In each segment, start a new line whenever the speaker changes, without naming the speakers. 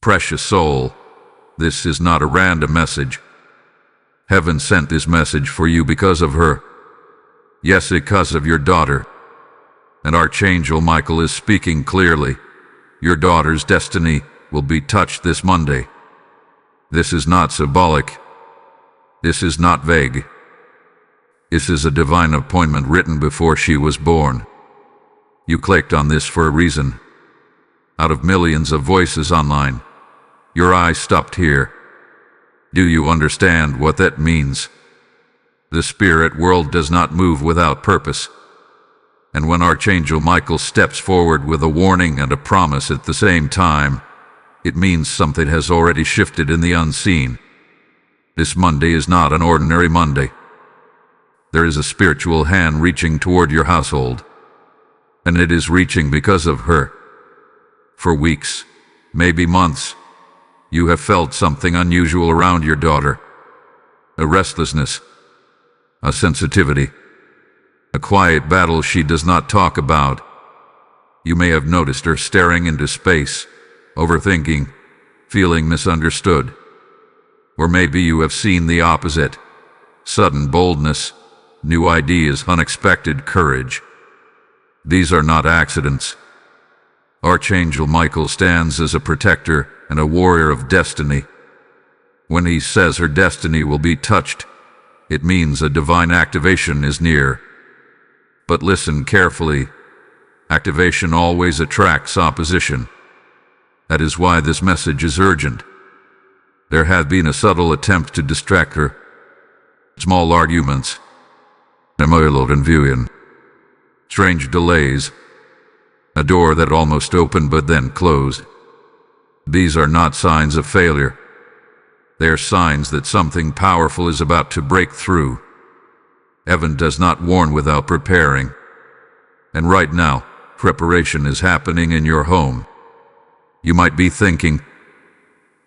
Precious soul, this is not a random message. Heaven sent this message for you because of her. Yes, because of your daughter. And Archangel Michael is speaking clearly. Your daughter's destiny will be touched this Monday. This is not symbolic. This is not vague. This is a divine appointment written before she was born. You clicked on this for a reason. Out of millions of voices online, your eyes stopped here. Do you understand what that means? The spirit world does not move without purpose. And when Archangel Michael steps forward with a warning and a promise at the same time, it means something has already shifted in the unseen. This Monday is not an ordinary Monday. There is a spiritual hand reaching toward your household. And it is reaching because of her. For weeks, maybe months, you have felt something unusual around your daughter. A restlessness, a sensitivity, a quiet battle she does not talk about. You may have noticed her staring into space, overthinking, feeling misunderstood. Or maybe you have seen the opposite: sudden boldness, new ideas, unexpected courage. These are not accidents. Archangel Michael stands as a protector and a warrior of destiny. When he says her destiny will be touched, it means a divine activation is near. But listen carefully. Activation always attracts opposition. That is why this message is urgent. There have been a subtle attempt to distract her. Small arguments, strange delays, a door that almost opened but then closed. These are not signs of failure. They are signs that something powerful is about to break through. Heaven does not warn without preparing. And right now, preparation is happening in your home. You might be thinking,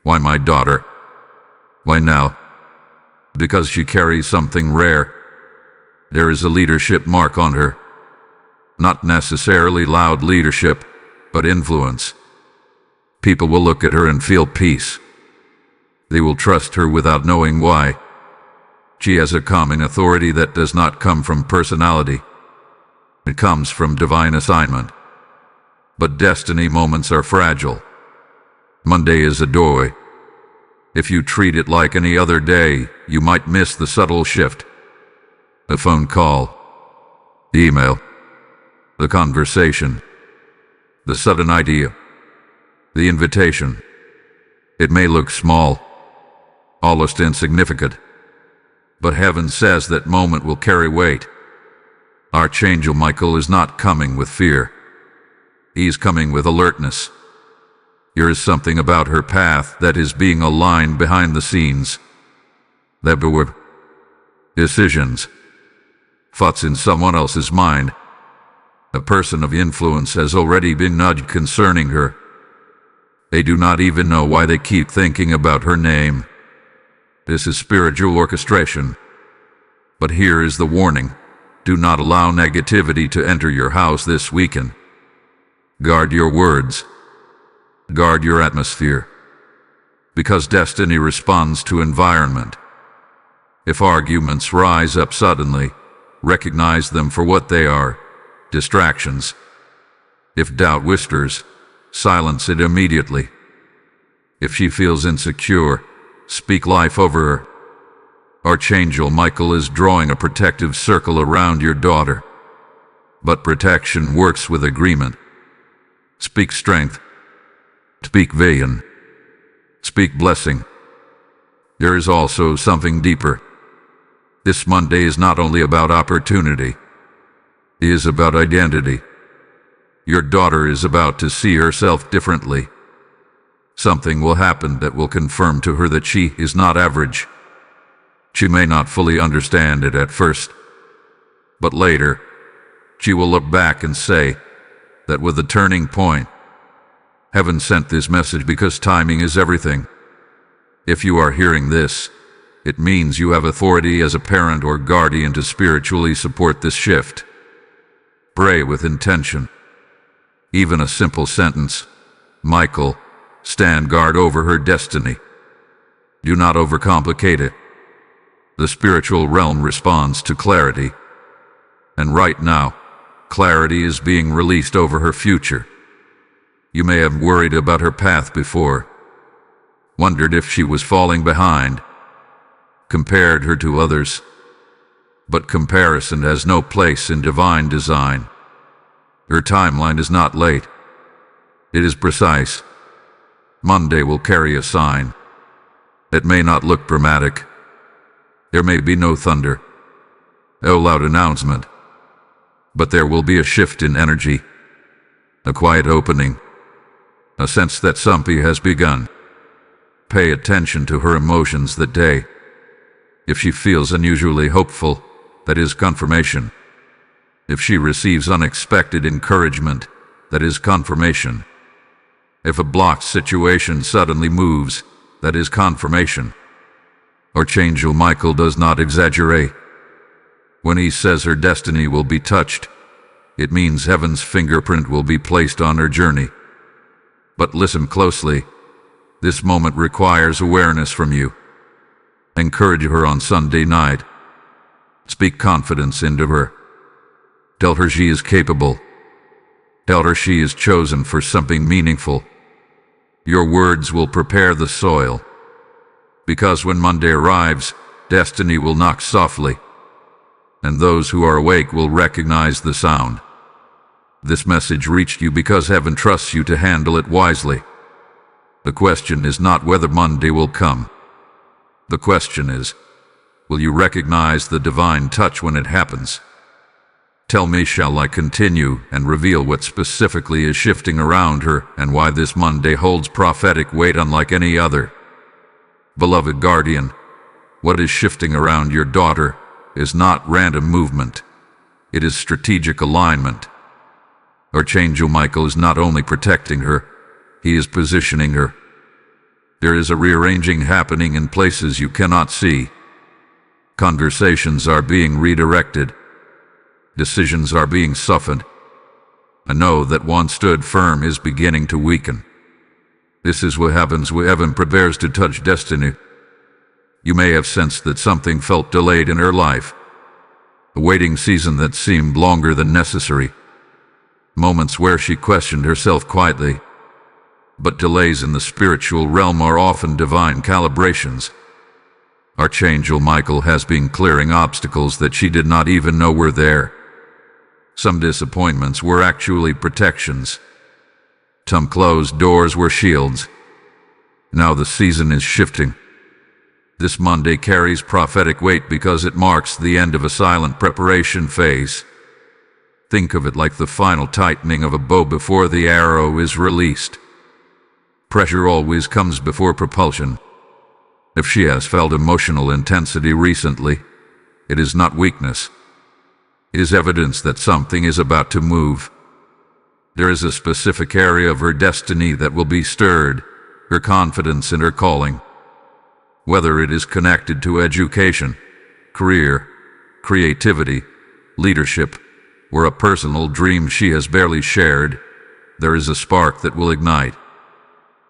why my daughter? Why now? Because she carries something rare. There is a leadership mark on her. Not necessarily loud leadership, but influence. People will look at her and feel peace. They will trust her without knowing why. She has a calming authority that does not come from personality. It comes from divine assignment. But destiny moments are fragile. Monday is a doorway. If you treat it like any other day, you might miss the subtle shift. The phone call, the email, the conversation, the sudden idea, the invitation. It may look small, almost insignificant, but heaven says that moment will carry weight. Archangel Michael is not coming with fear. He is coming with alertness. There is something about her path that is being aligned behind the scenes. There were decisions, thoughts in someone else's mind. A person of influence has already been nudged concerning her. They do not even know why they keep thinking about her name. This is spiritual orchestration. But here is the warning. Do not allow negativity to enter your house this weekend. Guard your words. Guard your atmosphere. Because destiny responds to environment. If arguments rise up suddenly, recognize them for what they are, distractions. If doubt whispers, silence it immediately. If she feels insecure, speak life over her. Archangel Michael is drawing a protective circle around your daughter. But protection works with agreement. Speak strength. Speak vision. Speak blessing. There is also something deeper. This Monday is not only about opportunity. It is about identity. Your daughter is about to see herself differently. Something will happen that will confirm to her that she is not average. She may not fully understand it at first, but later, she will look back and say that with the turning point, heaven sent this message because timing is everything. If you are hearing this, it means you have authority as a parent or guardian to spiritually support this shift. Pray with intention. Even a simple sentence, Michael, stand guard over her destiny. Do not overcomplicate it. The spiritual realm responds to clarity. And right now, clarity is being released over her future. You may have worried about her path before, wondered if she was falling behind, compared her to others. But comparison has no place in divine design. Her timeline is not late. It is precise. Monday will carry a sign. It may not look dramatic. There may be no thunder, no loud announcement. But there will be a shift in energy, a quiet opening, a sense that something has begun. Pay attention to her emotions that day. If she feels unusually hopeful, that is confirmation. If she receives unexpected encouragement, that is confirmation. If a blocked situation suddenly moves, that is confirmation. Archangel Michael does not exaggerate. When he says her destiny will be touched, it means heaven's fingerprint will be placed on her journey. But listen closely. This moment requires awareness from you. Encourage her on Sunday night. Speak confidence into her. Tell her she is capable. Tell her she is chosen for something meaningful. Your words will prepare the soil. Because when Monday arrives, destiny will knock softly, and those who are awake will recognize the sound. This message reached you because heaven trusts you to handle it wisely. The question is not whether Monday will come. The question is, will you recognize the divine touch when it happens? Tell me, shall I continue and reveal what specifically is shifting around her and why this Monday holds prophetic weight unlike any other? Beloved guardian, what is shifting around your daughter is not random movement. It is strategic alignment. Archangel Michael is not only protecting her, he is positioning her. There is a rearranging happening in places you cannot see. Conversations are being redirected. Decisions are being softened. A no that once stood firm is beginning to weaken. This is what happens when heaven prepares to touch destiny. You may have sensed that something felt delayed in her life. A waiting season that seemed longer than necessary. Moments where she questioned herself quietly. But delays in the spiritual realm are often divine calibrations. Archangel Michael has been clearing obstacles that she did not even know were there. Some disappointments were actually protections. Some closed doors were shields. Now the season is shifting. This Monday carries prophetic weight because it marks the end of a silent preparation phase. Think of it like the final tightening of a bow before the arrow is released. Pressure always comes before propulsion. If she has felt emotional intensity recently, it is not weakness. It is evidence that something is about to move. There is a specific area of her destiny that will be stirred, her confidence in her calling. Whether it is connected to education, career, creativity, leadership, or a personal dream she has barely shared, there is a spark that will ignite.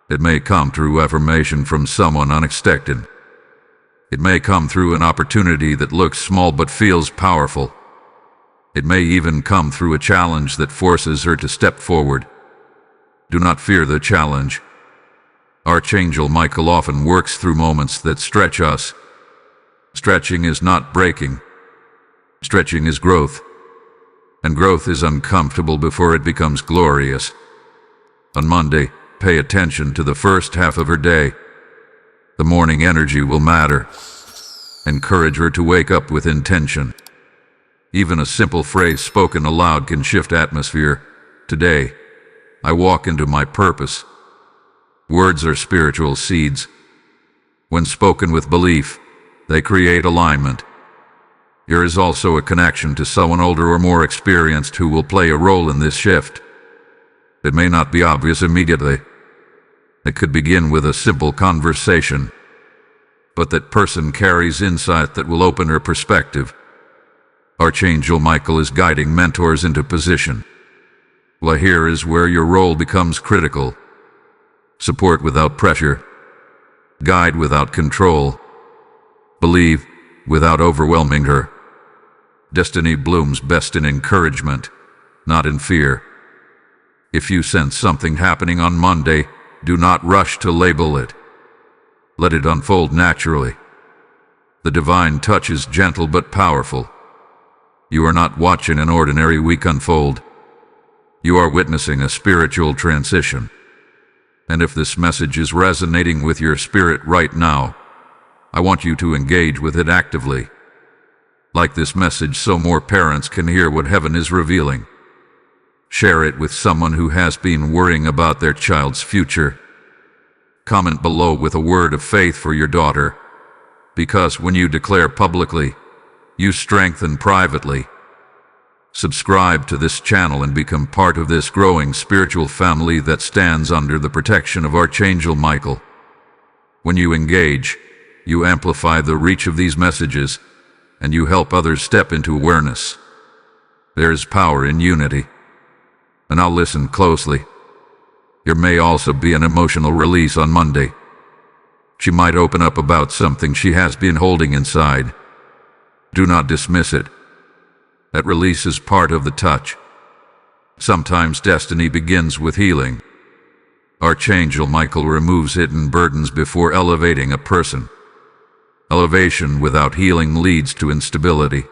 It may come through affirmation from someone unexpected. It may come through an opportunity that looks small but feels powerful. It may even come through a challenge that forces her to step forward. Do not fear the challenge. Archangel Michael often works through moments that stretch us. Stretching is not breaking. Stretching is growth. And growth is uncomfortable before it becomes glorious. On Monday, pay attention to the first half of her day. The morning energy will matter. Encourage her to wake up with intention. Even a simple phrase spoken aloud can shift atmosphere. Today, I walk into my purpose. Words are spiritual seeds. When spoken with belief, they create alignment. There is also a connection to someone older or more experienced who will play a role in this shift. It may not be obvious immediately. It could begin with a simple conversation, but that person carries insight that will open her perspective. Archangel Michael is guiding mentors into position. Well, here is where your role becomes critical. support without pressure, guide without control, believe without overwhelming her. Destiny blooms best in encouragement, not in fear. If you sense something happening on Monday, do not rush to label it. Let it unfold naturally. The divine touch is gentle but powerful. You are not watching an ordinary week unfold. You are witnessing a spiritual transition. And if this message is resonating with your spirit right now, I want you to engage with it actively. Like this message so more parents can hear what heaven is revealing. Share it with someone who has been worrying about their child's future. Comment below with a word of faith for your daughter, because when you declare publicly, you strengthen privately. Subscribe to this channel and become part of this growing spiritual family that stands under the protection of Archangel Michael. When you engage, you amplify the reach of these messages, and you help others step into awareness. There is power in unity. And now listen closely. There may also be an emotional release on Monday. She might open up about something she has been holding inside. Do not dismiss it. That release is part of the touch. Sometimes destiny begins with healing. Archangel Michael removes hidden burdens before elevating a person. Elevation without healing leads to instability.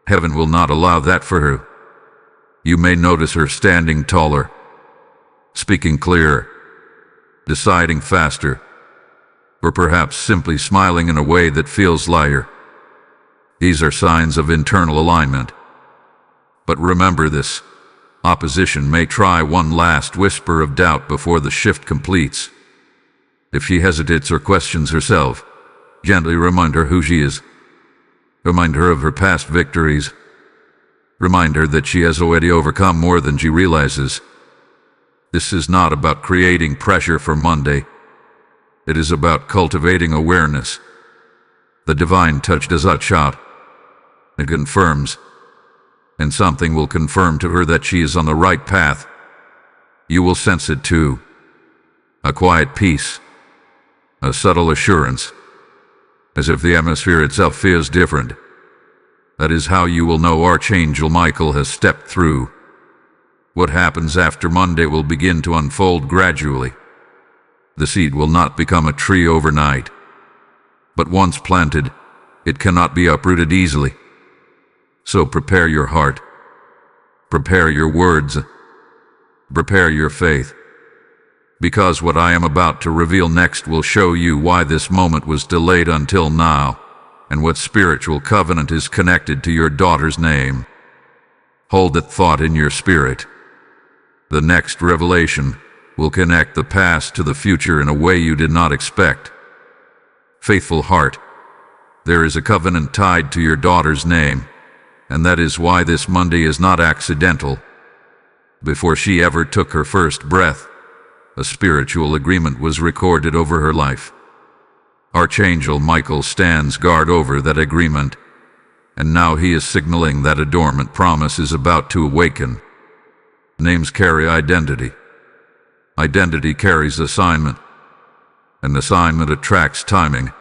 Heaven will not allow that for her. You may notice her standing taller, speaking clearer, deciding faster, or perhaps simply smiling in a way that feels lighter. These are signs of internal alignment. But remember this: opposition may try one last whisper of doubt before the shift completes. If she hesitates or questions herself, gently remind her who she is. Remind her of her past victories. Remind her that she has already overcome more than she realizes. This is not about creating pressure for Monday. It is about cultivating awareness. The divine touch does not shout. It confirms. And something will confirm to her that she is on the right path. You will sense it too. A quiet peace. A subtle assurance. As if the atmosphere itself feels different. That is how you will know Archangel Michael has stepped through. What happens after Monday will begin to unfold gradually. The seed will not become a tree overnight. But once planted, it cannot be uprooted easily. So prepare your heart. Prepare your words. Prepare your faith. Because what I am about to reveal next will show you why this moment was delayed until now, and what spiritual covenant is connected to your daughter's name. Hold that thought in your spirit. The next revelation will connect the past to the future in a way you did not expect. Faithful heart, there is a covenant tied to your daughter's name, and that is why this Monday is not accidental. Before she ever took her first breath, a spiritual agreement was recorded over her life. Archangel Michael stands guard over that agreement, and now he is signaling that a dormant promise is about to awaken. Names carry identity. Identity carries assignment, and assignment attracts timing.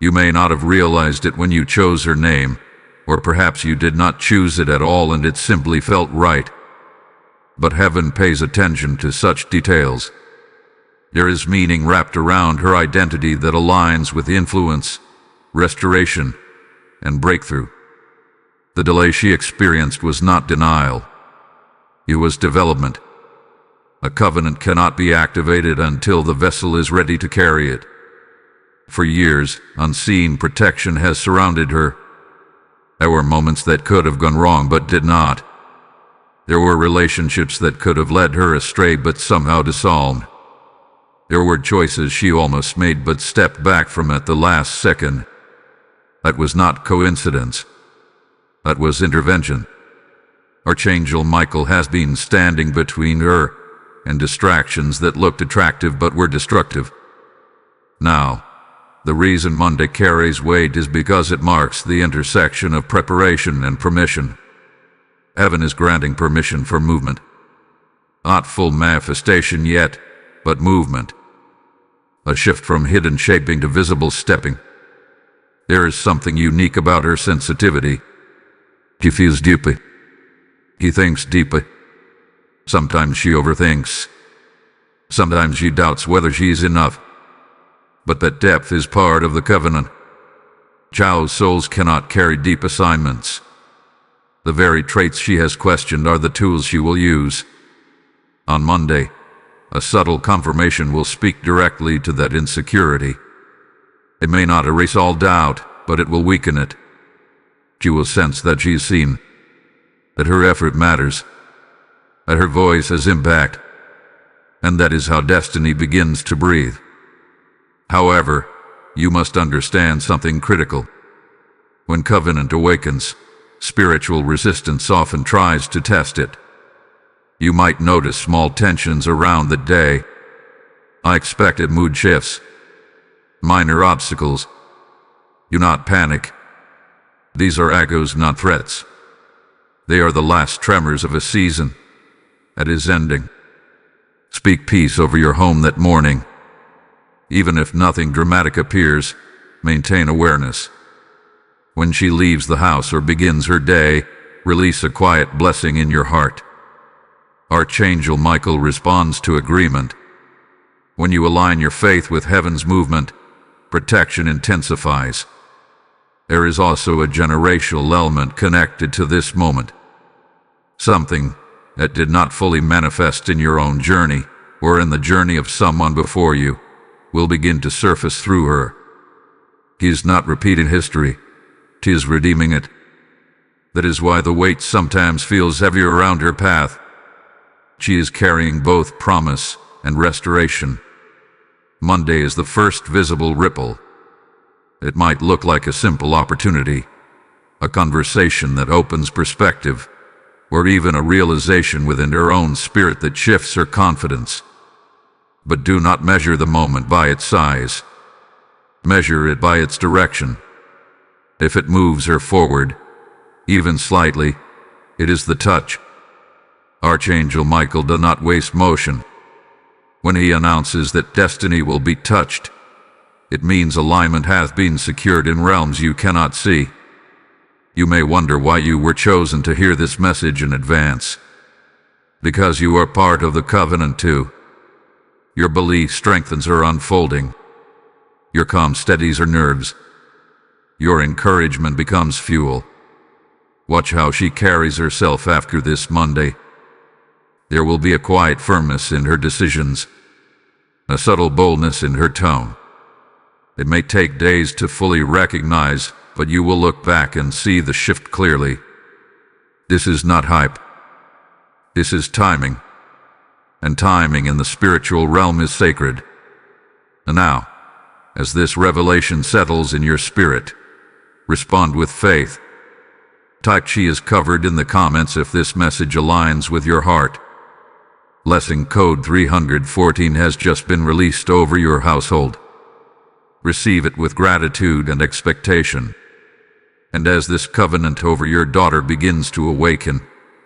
You may not have realized it when you chose her name, or perhaps you did not choose it at all and it simply felt right. But heaven pays attention to such details. There is meaning wrapped around her identity that aligns with influence, restoration, and breakthrough. The delay she experienced was not denial. It was development. A covenant cannot be activated until the vessel is ready to carry it. For years, unseen protection has surrounded her. There were moments that could have gone wrong but did not. There were relationships that could have led her astray but somehow dissolved. There were choices she almost made but stepped back from at the last second. That was not coincidence. That was intervention. Archangel Michael has been standing between her and distractions that looked attractive but were destructive. Now, the reason Monday carries weight is because it marks the intersection of preparation and permission. Heaven is granting permission for movement. Not full manifestation yet, but movement. A shift from hidden shaping to visible stepping. There is something unique about her sensitivity. She feels deeply. He thinks deeply. Sometimes she overthinks. Sometimes she doubts whether she's enough. But that depth is part of the covenant. Child's souls cannot carry deep assignments. The very traits she has questioned are the tools she will use. On Monday, a subtle confirmation will speak directly to that insecurity. It may not erase all doubt, but it will weaken it. She will sense that she's seen, that her effort matters, that her voice has impact, and that is how destiny begins to breathe. However, you must understand something critical. When covenant awakens, spiritual resistance often tries to test it. You might notice small tensions around the day, unexpected mood shifts, minor obstacles. Do not panic. These are echoes, not threats. They are the last tremors of a season that is ending. Speak peace over your home that morning. Even if nothing dramatic appears, maintain awareness. When she leaves the house or begins her day, release a quiet blessing in your heart. Archangel Michael responds to agreement. When you align your faith with heaven's movement, protection intensifies. There is also a generational element connected to this moment. Something that did not fully manifest in your own journey, or in the journey of someone before you, will begin to surface through her. He is not repeating history, he is redeeming it. That is why the weight sometimes feels heavier around her path. She is carrying both promise and restoration. Monday is the first visible ripple. It might look like a simple opportunity, a conversation that opens perspective, or even a realization within her own spirit that shifts her confidence. But do not measure the moment by its size. Measure it by its direction. If it moves her forward, even slightly, it is the touch. Archangel Michael does not waste motion. When he announces that destiny will be touched, it means alignment hath been secured in realms you cannot see. You may wonder why you were chosen to hear this message in advance. Because you are part of the covenant too. Your belief strengthens her unfolding. Your calm steadies her nerves. Your encouragement becomes fuel. Watch how she carries herself after this Monday. There will be a quiet firmness in her decisions, a subtle boldness in her tone. It may take days to fully recognize, but you will look back and see the shift clearly. This is not hype. This is timing. And timing in the spiritual realm is sacred. And now, as this revelation settles in your spirit, respond with faith. Type "She is covered" in the comments if this message aligns with your heart. Blessing code 314 has just been released over your household. Receive it with gratitude and expectation. And as this covenant over your daughter begins to awaken,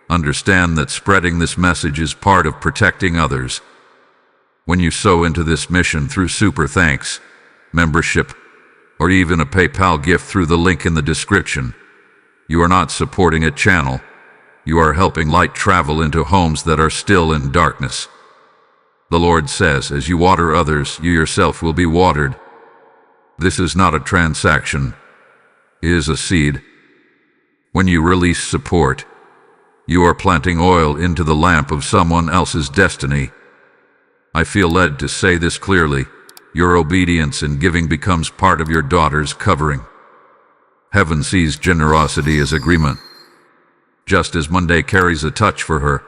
understand that spreading this message is part of protecting others. When you sow into this mission through super thanks, membership, or even a PayPal gift through the link in the description, you are not supporting a channel. You are helping light travel into homes that are still in darkness. The Lord says, as you water others, you yourself will be watered. This is not a transaction. It is a seed. When you release support, you are planting oil into the lamp of someone else's destiny. I feel led to say this clearly. Your obedience in giving becomes part of your daughter's covering. Heaven sees generosity as agreement. Just as Monday carries a touch for her,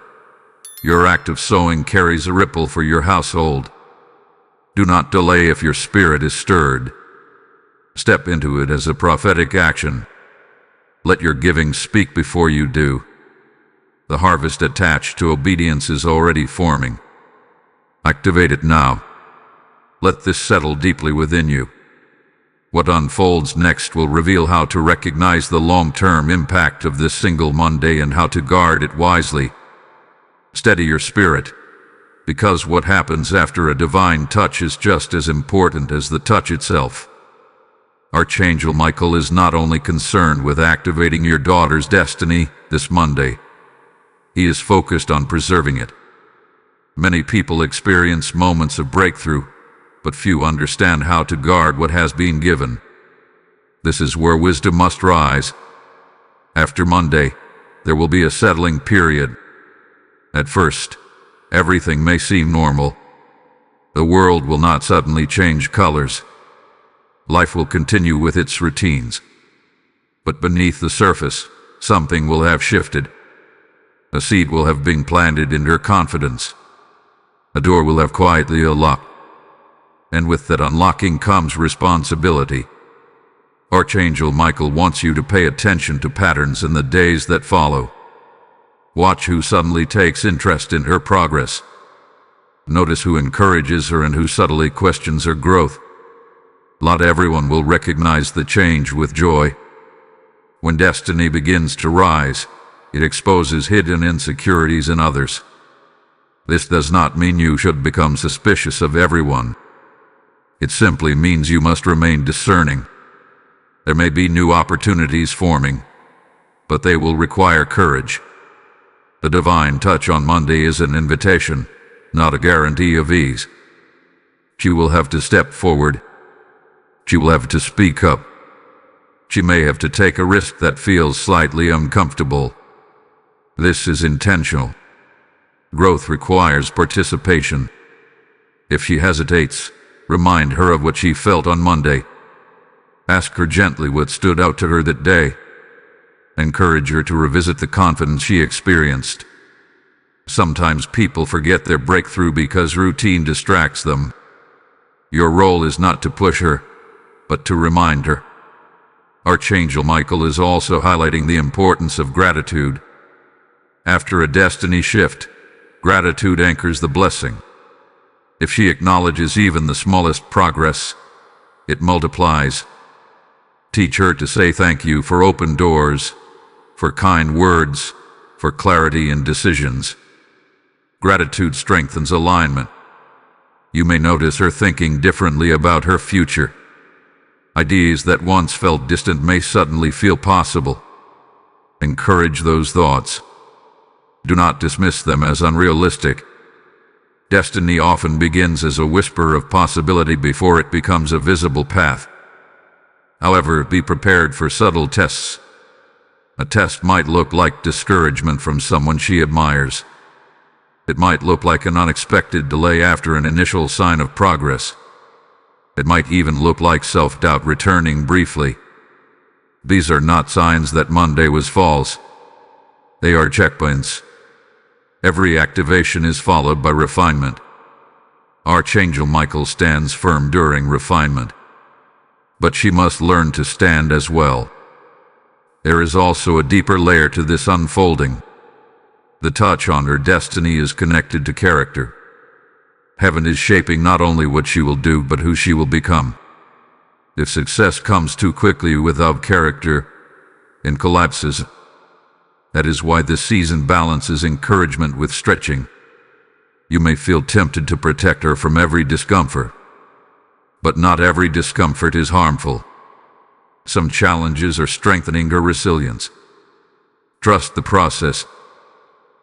your act of sowing carries a ripple for your household. Do not delay if your spirit is stirred. Step into it as a prophetic action. Let your giving speak before you do. The harvest attached to obedience is already forming. Activate it now. Let this settle deeply within you. What unfolds next will reveal how to recognize the long-term impact of this single Monday and how to guard it wisely. Steady your spirit. because what happens after a divine touch is just as important as the touch itself. Archangel Michael is not only concerned with activating your daughter's destiny this Monday, he is focused on preserving it. Many people experience moments of breakthrough, but few understand how to guard what has been given. This is where wisdom must rise. After Monday, there will be a settling period. At first, everything may seem normal. The world will not suddenly change colors. Life will continue with its routines. But beneath the surface, something will have shifted. A seed will have been planted in her confidence. A door will have quietly unlocked. And with that unlocking comes responsibility. Archangel Michael wants you to pay attention to patterns in the days that follow. Watch who suddenly takes interest in her progress. Notice who encourages her and who subtly questions her growth. Not everyone will recognize the change with joy. When destiny begins to rise, it exposes hidden insecurities in others. This does not mean you should become suspicious of everyone. It simply means you must remain discerning. There may be new opportunities forming, but they will require courage. The divine touch on Monday is an invitation, not a guarantee of ease. She will have to step forward. She will have to speak up. She may have to take a risk that feels slightly uncomfortable. This is intentional. Growth requires participation. If she hesitates, remind her of what she felt on Monday. Ask her gently what stood out to her that day. Encourage her to revisit the confidence she experienced. Sometimes people forget their breakthrough because routine distracts them. Your role is not to push her, but to remind her. Archangel Michael is also highlighting the importance of gratitude. After a destiny shift, gratitude anchors the blessing. If she acknowledges even the smallest progress, it multiplies. Teach her to say thank you for open doors, for kind words, for clarity in decisions. Gratitude strengthens alignment. You may notice her thinking differently about her future. Ideas that once felt distant may suddenly feel possible. Encourage those thoughts. Do not dismiss them as unrealistic. Destiny often begins as a whisper of possibility before it becomes a visible path. However, be prepared for subtle tests. A test might look like discouragement from someone she admires. It might look like an unexpected delay after an initial sign of progress. It might even look like self-doubt returning briefly. These are not signs that Monday was false. They are checkpoints. Every activation is followed by refinement. Archangel Michael stands firm during refinement. But she must learn to stand as well. There is also a deeper layer to this unfolding. The touch on her destiny is connected to character. Heaven is shaping not only what she will do, but who she will become. If success comes too quickly without character, it collapses. That is why this season balances encouragement with stretching. You may feel tempted to protect her from every discomfort. But not every discomfort is harmful. Some challenges are strengthening her resilience. Trust the process.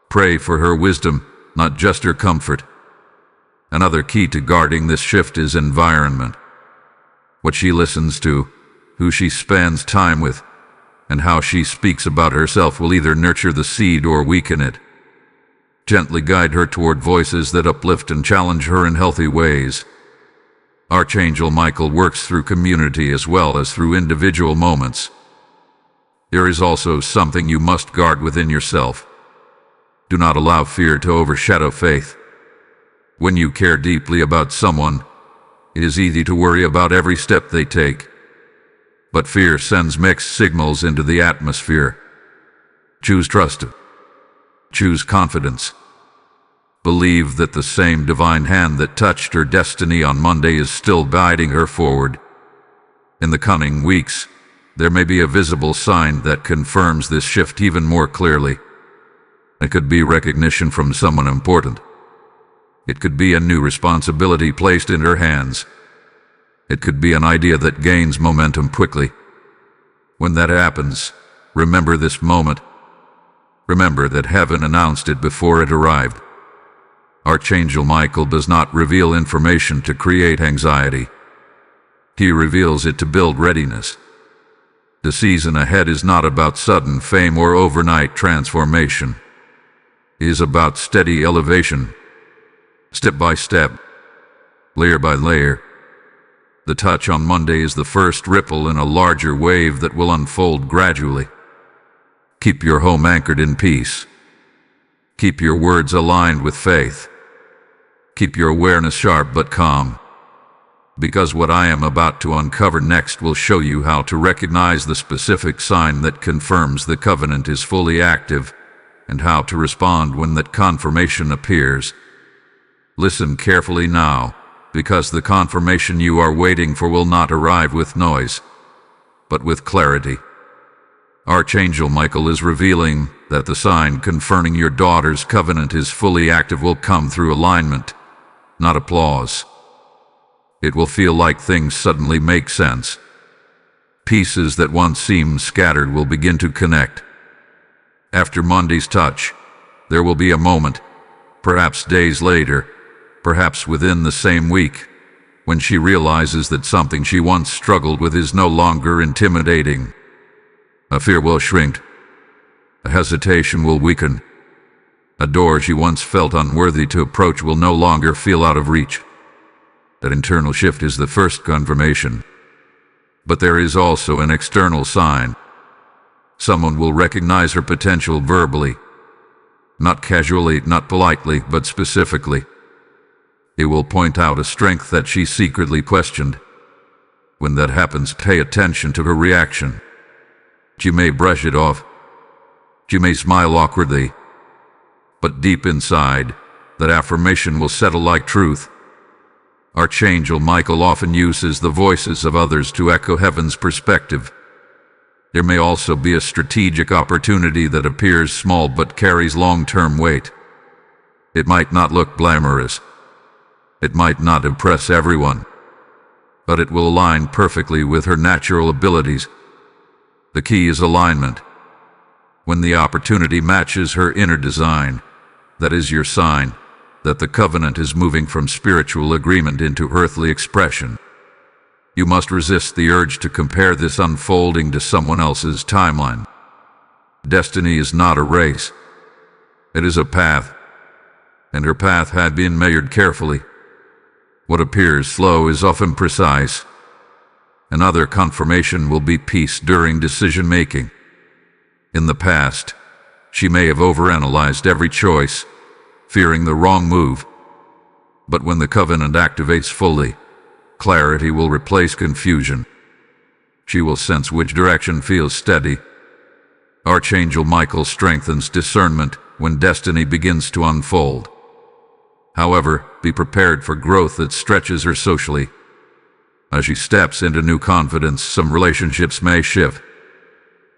Pray for her wisdom, not just her comfort. Another key to guarding this shift is environment. What she listens to, who she spends time with, and how she speaks about herself will either nurture the seed or weaken it. Gently guide her toward voices that uplift and challenge her in healthy ways. Archangel Michael works through community as well as through individual moments. There is also something you must guard within yourself. Do not allow fear to overshadow faith. When you care deeply about someone, it is easy to worry about every step they take. But fear sends mixed signals into the atmosphere. Choose trust. Choose confidence. Believe that the same divine hand that touched her destiny on Monday is still guiding her forward. In the coming weeks, there may be a visible sign that confirms this shift even more clearly. It could be recognition from someone important. It could be a new responsibility placed in her hands. It could be an idea that gains momentum quickly. When that happens, remember this moment. Remember that heaven announced it before it arrived. Archangel Michael does not reveal information to create anxiety. He reveals it to build readiness. The season ahead is not about sudden fame or overnight transformation. It is about steady elevation, step by step, layer by layer. The touch on Monday is the first ripple in a larger wave that will unfold gradually. Keep your home anchored in peace. Keep your words aligned with faith. Keep your awareness sharp but calm. Because what I am about to uncover next will show you how to recognize the specific sign that confirms the covenant is fully active, and how to respond when that confirmation appears. Listen carefully now, because the confirmation you are waiting for will not arrive with noise, but with clarity. Archangel Michael is revealing that the sign confirming your daughter's covenant is fully active will come through alignment, not applause. It will feel like things suddenly make sense. Pieces that once seemed scattered will begin to connect. After Monday's touch, there will be a moment, perhaps days later, perhaps within the same week, when she realizes that something she once struggled with is no longer intimidating. A fear will shrink. A hesitation will weaken. A door she once felt unworthy to approach will no longer feel out of reach. That internal shift is the first confirmation. But there is also an external sign. Someone will recognize her potential verbally. Not casually, not politely, but specifically. It will point out a strength that she secretly questioned. When that happens, pay attention to her reaction. She may brush it off. She may smile awkwardly. But deep inside, that affirmation will settle like truth. Archangel Michael often uses the voices of others to echo heaven's perspective. There may also be a strategic opportunity that appears small but carries long-term weight. It might not look glamorous. It might not impress everyone. But it will align perfectly with her natural abilities. The key is alignment. When the opportunity matches her inner design, that is your sign that the covenant is moving from spiritual agreement into earthly expression. You must resist the urge to compare this unfolding to someone else's timeline. Destiny is not a race. It is a path, and her path had been measured carefully. What appears slow is often precise. Another confirmation will be peace during decision-making. In the past, she may have overanalyzed every choice, fearing the wrong move. But when the covenant activates fully, clarity will replace confusion. She will sense which direction feels steady. Archangel Michael strengthens discernment when destiny begins to unfold. However, be prepared for growth that stretches her socially. As she steps into new confidence, some relationships may shift.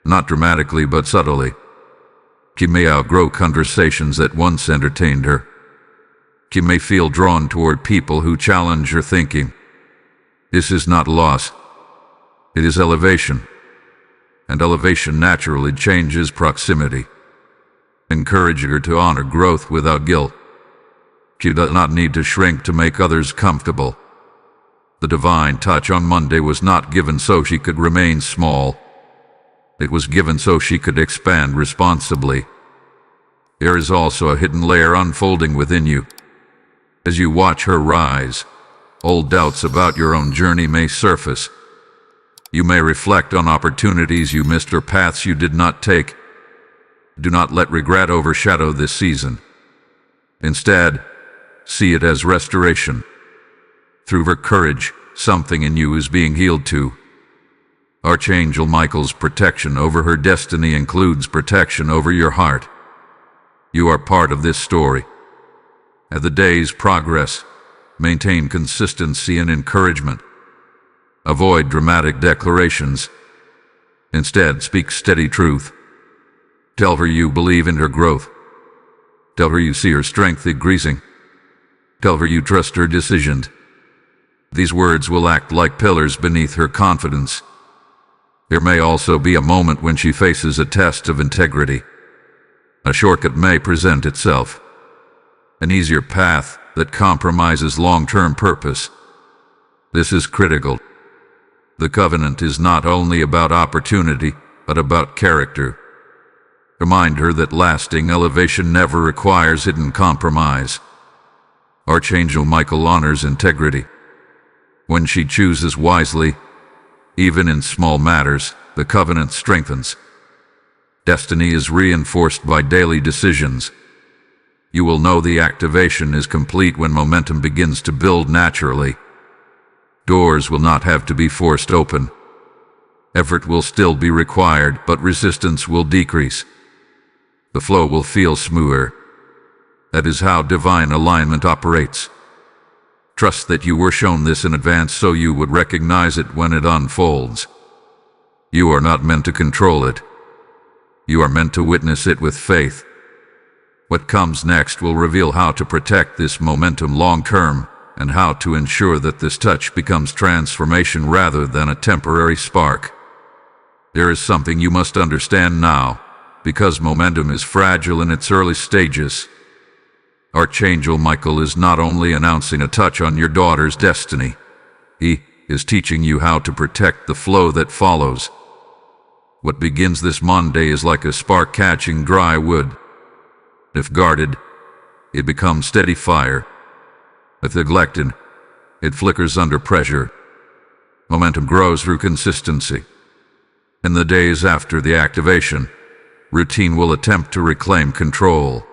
Not dramatically, but subtly. She may outgrow conversations that once entertained her. She may feel drawn toward people who challenge her thinking. This is not loss. It is elevation. And elevation naturally changes proximity, encouraging her to honor growth without guilt. She does not need to shrink to make others comfortable. The divine touch on Monday was not given so she could remain small. It was given so she could expand responsibly. There is also a hidden layer unfolding within you. As you watch her rise, old doubts about your own journey may surface. You may reflect on opportunities you missed or paths you did not take. Do not let regret overshadow this season. Instead, see it as restoration. Through her courage, something in you is being healed too. Archangel Michael's protection over her destiny includes protection over your heart. You are part of this story. As the days progress, maintain consistency and encouragement. Avoid dramatic declarations. Instead, speak steady truth. Tell her you believe in her growth. Tell her you see her strength increasing. Tell her you trust her decisions. These words will act like pillars beneath her confidence. There may also be a moment when she faces a test of integrity. A shortcut may present itself. An easier path that compromises long-term purpose. This is critical. The covenant is not only about opportunity, but about character. Remind her that lasting elevation never requires hidden compromise. Archangel Michael honors integrity. When she chooses wisely, even in small matters, the covenant strengthens. Destiny is reinforced by daily decisions. You will know the activation is complete when momentum begins to build naturally. Doors will not have to be forced open. Effort will still be required, but resistance will decrease. The flow will feel smoother. That is how divine alignment operates. Trust that you were shown this in advance so you would recognize it when it unfolds. You are not meant to control it. You are meant to witness it with faith. What comes next will reveal how to protect this momentum long-term and how to ensure that this touch becomes transformation rather than a temporary spark. There is something you must understand now, because momentum is fragile in its early stages. Archangel Michael is not only announcing a touch on your daughter's destiny, he is teaching you how to protect the flow that follows. What begins this Monday is like a spark catching dry wood. If guarded, it becomes steady fire. If neglected, it flickers under pressure. Momentum grows through consistency. In the days after the activation, routine will attempt to reclaim control.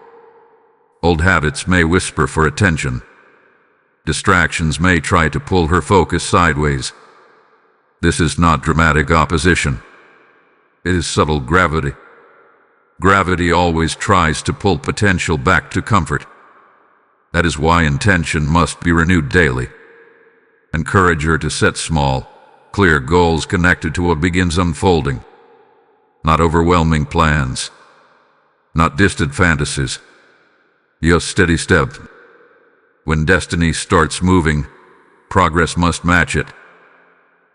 Old habits may whisper for attention. Distractions may try to pull her focus sideways. This is not dramatic opposition. It is subtle gravity. Gravity always tries to pull potential back to comfort. That is why intention must be renewed daily. Encourage her to set small, clear goals connected to what begins unfolding. Not overwhelming plans. Not distant fantasies. Just steady step. When destiny starts moving, progress must match it.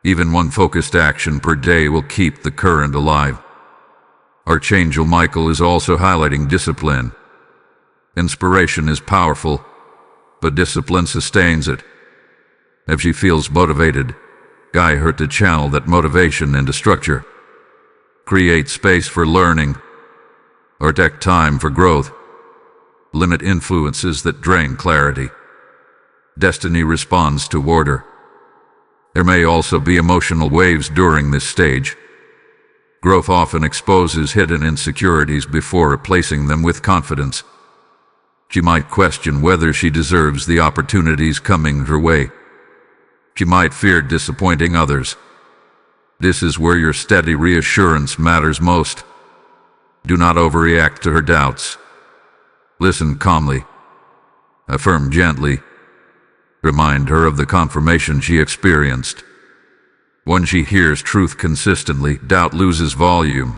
Even one focused action per day will keep the current alive. Archangel Michael is also highlighting discipline. Inspiration is powerful, but discipline sustains it. If she feels motivated, guide her to channel that motivation into structure. Create space for learning, or take time for growth. Limit influences that drain clarity. Destiny responds to order. There may also be emotional waves during this stage. Growth often exposes hidden insecurities before replacing them with confidence. She might question whether she deserves the opportunities coming her way. She might fear disappointing others. This is where your steady reassurance matters most. Do not overreact to her doubts. Listen calmly. Affirm gently. Remind her of the confirmation she experienced. When she hears truth consistently, doubt loses volume.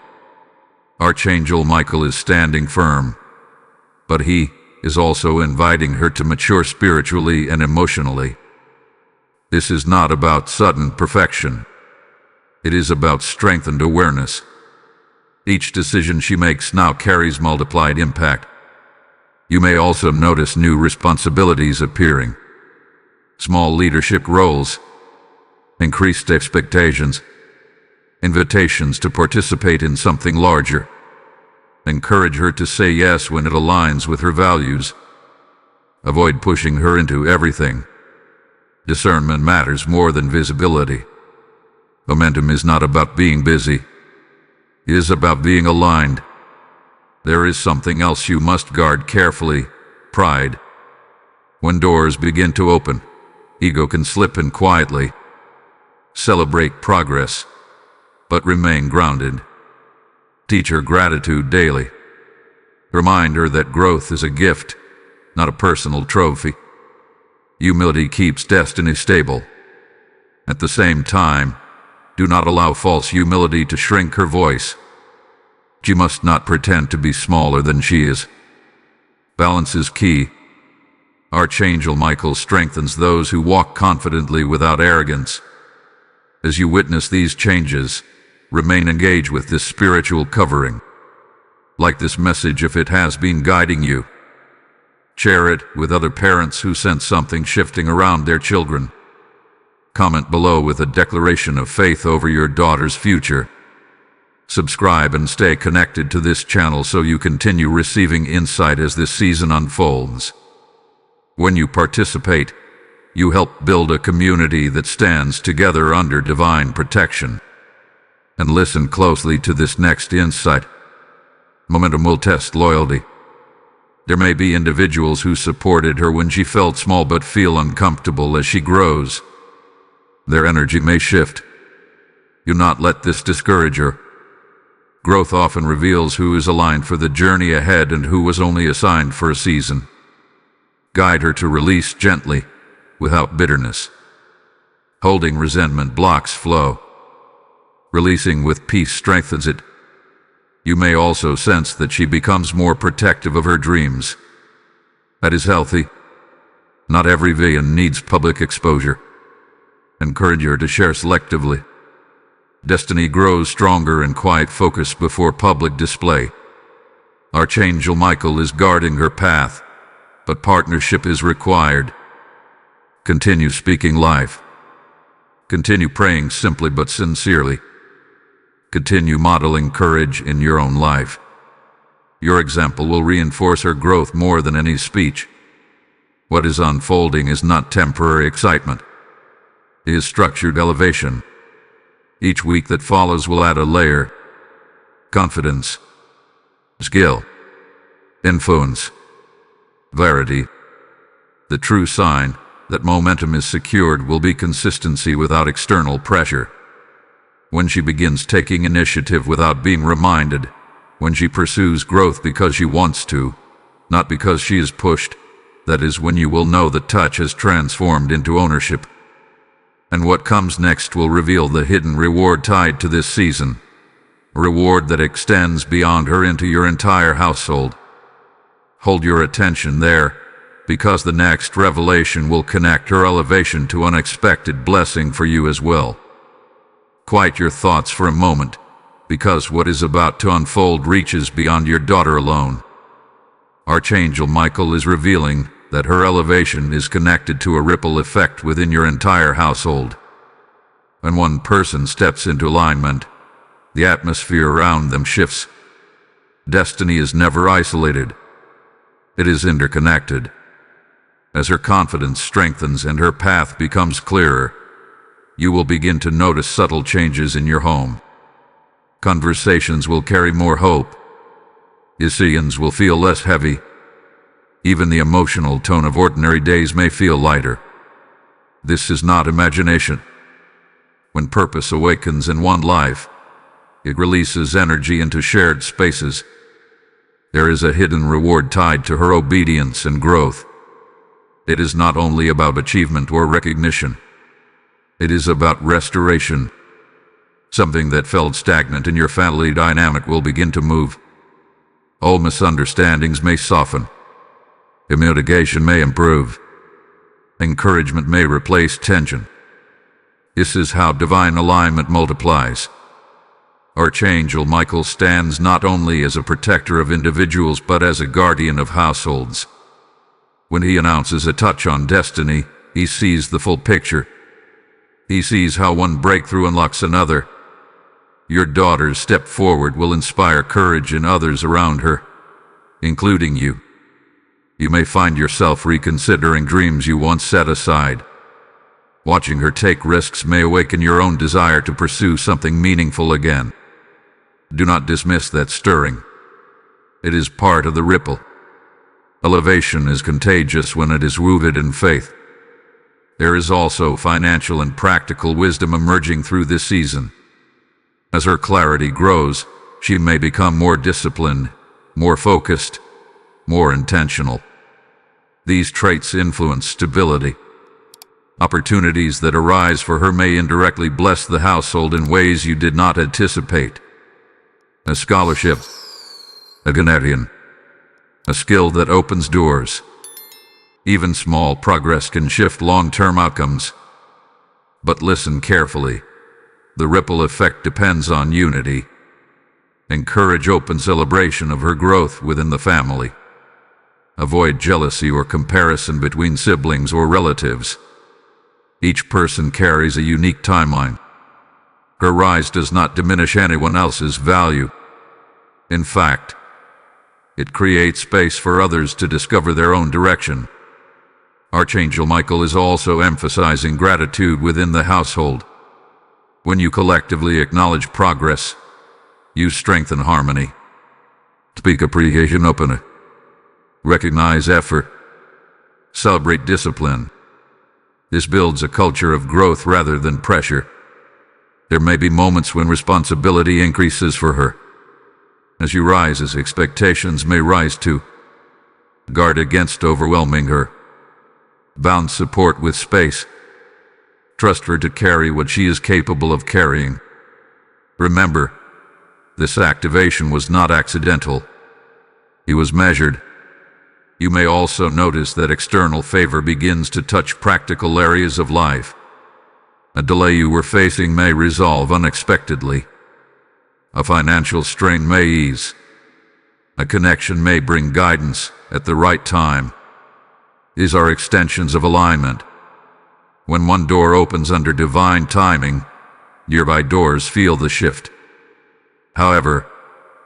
Archangel Michael is standing firm, but he is also inviting her to mature spiritually and emotionally. This is not about sudden perfection. It is about strengthened awareness. Each decision she makes now carries multiplied impact. You may also notice new responsibilities appearing. Small leadership roles, increased expectations, invitations to participate in something larger. Encourage her to say yes when it aligns with her values. Avoid pushing her into everything. Discernment matters more than visibility. Momentum is not about being busy. It is about being aligned. There is something else you must guard carefully: pride. When doors begin to open, ego can slip in quietly. Celebrate progress, but remain grounded. Teach her gratitude daily. Remind her that growth is a gift, not a personal trophy. Humility keeps destiny stable. At the same time, do not allow false humility to shrink her voice. She must not pretend to be smaller than she is. Balance is key. Archangel Michael strengthens those who walk confidently without arrogance. As you witness these changes, remain engaged with this spiritual covering. Like this message if it has been guiding you. Share it with other parents who sense something shifting around their children. Comment below with a declaration of faith over your daughter's future. Subscribe and stay connected to this channel so you continue receiving insight as this season unfolds. When you participate, you help build a community that stands together under divine protection. And listen closely to this next insight. Momentum will test loyalty. There may be individuals who supported her when she felt small but feel uncomfortable as she grows. Their energy may shift. Do not let this discourage her. Growth often reveals who is aligned for the journey ahead and who was only assigned for a season. Guide her to release gently, without bitterness. Holding resentment blocks flow. Releasing with peace strengthens it. You may also sense that she becomes more protective of her dreams. That is healthy. Not every vision needs public exposure. Encourage her to share selectively. Destiny grows stronger in quiet focus before public display. Archangel Michael is guarding her path, but partnership is required. Continue speaking life. Continue praying simply but sincerely. Continue modeling courage in your own life. Your example will reinforce her growth more than any speech. What is unfolding is not temporary excitement. It is structured elevation. Each week that follows will add a layer. Confidence, skill, influence, clarity. The true sign that momentum is secured will be consistency without external pressure. When she begins taking initiative without being reminded, when she pursues growth because she wants to, not because she is pushed, that is when you will know the touch has transformed into ownership. And what comes next will reveal the hidden reward tied to this season. A reward that extends beyond her into your entire household. Hold your attention there, because the next revelation will connect her elevation to unexpected blessing for you as well. Quiet your thoughts for a moment, because what is about to unfold reaches beyond your daughter alone. Archangel Michael is revealing that her elevation is connected to a ripple effect within your entire household. When one person steps into alignment, the atmosphere around them shifts. Destiny is never isolated. It is interconnected. As her confidence strengthens and her path becomes clearer, you will begin to notice subtle changes in your home. Conversations will carry more hope. Decisions will feel less heavy. Even the emotional tone of ordinary days may feel lighter. This is not imagination. When purpose awakens in one life, it releases energy into shared spaces. There is a hidden reward tied to her obedience and growth. It is not only about achievement or recognition. It is about restoration. Something that felt stagnant in your family dynamic will begin to move. All misunderstandings may soften. Communication may improve. Encouragement may replace tension. This is how divine alignment multiplies. Archangel Michael stands not only as a protector of individuals but as a guardian of households. When he announces a touch on destiny, he sees the full picture. He sees how one breakthrough unlocks another. Your daughter's step forward will inspire courage in others around her, including you. You may find yourself reconsidering dreams you once set aside. Watching her take risks may awaken your own desire to pursue something meaningful again. Do not dismiss that stirring. It is part of the ripple. Elevation is contagious when it is rooted in faith. There is also financial and practical wisdom emerging through this season. As her clarity grows, she may become more disciplined, more focused, more intentional. These traits influence stability. Opportunities that arise for her may indirectly bless the household in ways you did not anticipate. A scholarship, a Canadian, a skill that opens doors. Even small progress can shift long-term outcomes. But listen carefully. The ripple effect depends on unity. Encourage open celebration of her growth within the family. Avoid jealousy or comparison between siblings or relatives. Each person carries a unique timeline. Her rise does not diminish anyone else's value. In fact, it creates space for others to discover their own direction. Archangel Michael is also emphasizing gratitude within the household. When you collectively acknowledge progress, you strengthen harmony. Speak appreciation openly. Recognize effort. Celebrate discipline. This builds a culture of growth rather than pressure. There may be moments when responsibility increases for her. As you rise, as expectations may rise too. Guard against overwhelming her. Bound support with space. Trust her to carry what she is capable of carrying. Remember, this activation was not accidental. It was measured. You may also notice that external favor begins to touch practical areas of life. A delay you were facing may resolve unexpectedly. A financial strain may ease. A connection may bring guidance at the right time. These are extensions of alignment. When one door opens under divine timing, nearby doors feel the shift. However,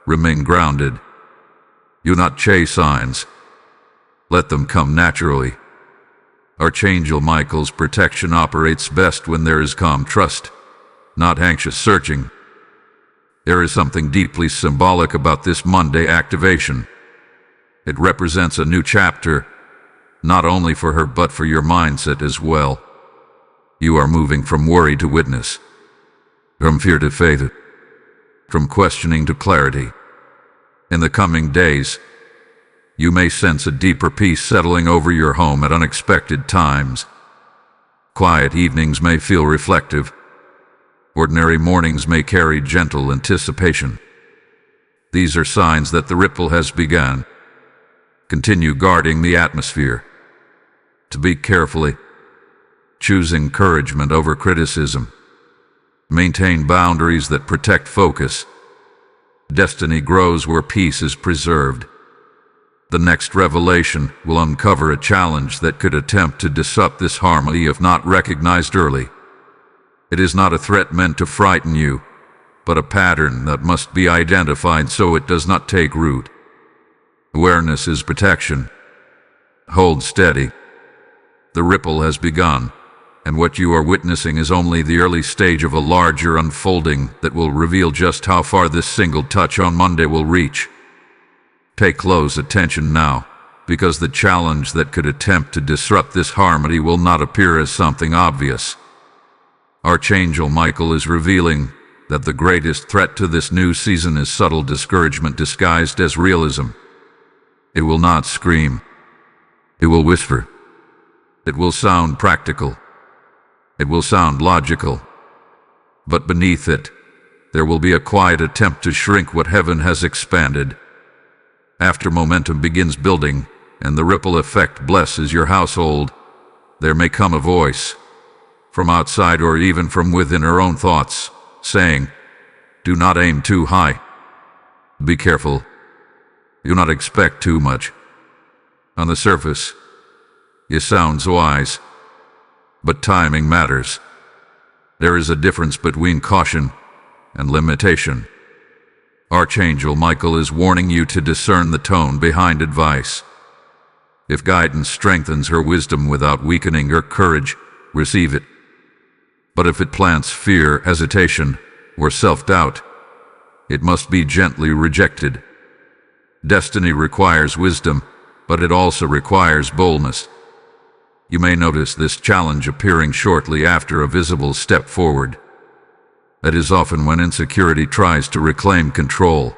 remain grounded. Do not chase signs. Let them come naturally. Archangel Michael's protection operates best when there is calm trust, not anxious searching. There is something deeply symbolic about this Monday activation. It represents a new chapter, not only for her but for your mindset as well. You are moving from worry to witness, from fear to faith, from questioning to clarity. In the coming days, you may sense a deeper peace settling over your home at unexpected times. Quiet evenings may feel reflective. Ordinary mornings may carry gentle anticipation. These are signs that the ripple has begun. Continue guarding the atmosphere. Speak carefully. Choose encouragement over criticism. Maintain boundaries that protect focus. Destiny grows where peace is preserved. The next revelation will uncover a challenge that could attempt to disrupt this harmony if not recognized early. It is not a threat meant to frighten you, but a pattern that must be identified so it does not take root. Awareness is protection. Hold steady. The ripple has begun, and what you are witnessing is only the early stage of a larger unfolding that will reveal just how far this single touch on Monday will reach. Pay close attention now, because the challenge that could attempt to disrupt this harmony will not appear as something obvious. Archangel Michael is revealing that the greatest threat to this new season is subtle discouragement disguised as realism. It will not scream. It will whisper. It will sound practical. It will sound logical. But beneath it, there will be a quiet attempt to shrink what heaven has expanded. After momentum begins building, and the ripple effect blesses your household, there may come a voice, from outside or even from within her own thoughts, saying, "Do not aim too high. Be careful. Do not expect too much." On the surface, it sounds wise, but timing matters. There is a difference between caution and limitation. Archangel Michael is warning you to discern the tone behind advice. If guidance strengthens her wisdom without weakening her courage, receive it. But if it plants fear, hesitation, or self-doubt, it must be gently rejected. Destiny requires wisdom, but it also requires boldness. You may notice this challenge appearing shortly after a visible step forward. That is often when insecurity tries to reclaim control.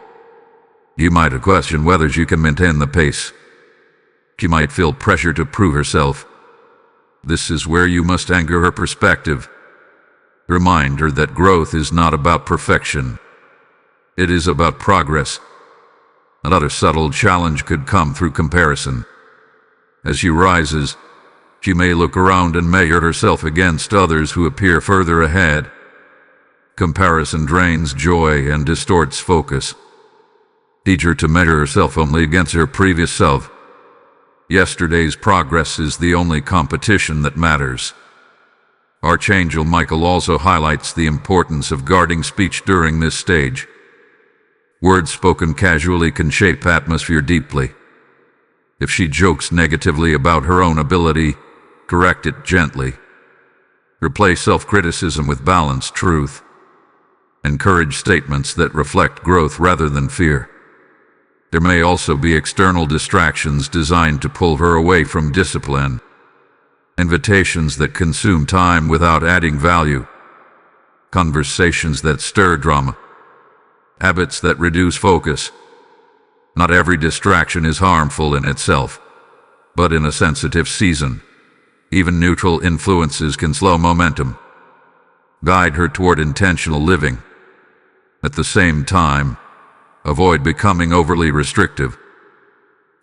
You might question whether she can maintain the pace. She might feel pressure to prove herself. This is where you must anchor her perspective. Remind her that growth is not about perfection. It is about progress. Another subtle challenge could come through comparison. As she rises, she may look around and measure herself against others who appear further ahead. Comparison drains joy and distorts focus. Teach her to measure herself only against her previous self. Yesterday's progress is the only competition that matters. Archangel Michael also highlights the importance of guarding speech during this stage. Words spoken casually can shape atmosphere deeply. If she jokes negatively about her own ability, correct it gently. Replace self-criticism with balanced truth. Encourage statements that reflect growth rather than fear. There may also be external distractions designed to pull her away from discipline. Invitations that consume time without adding value. Conversations that stir drama. Habits that reduce focus. Not every distraction is harmful in itself, but in a sensitive season, even neutral influences can slow momentum. Guide her toward intentional living. At the same time, avoid becoming overly restrictive.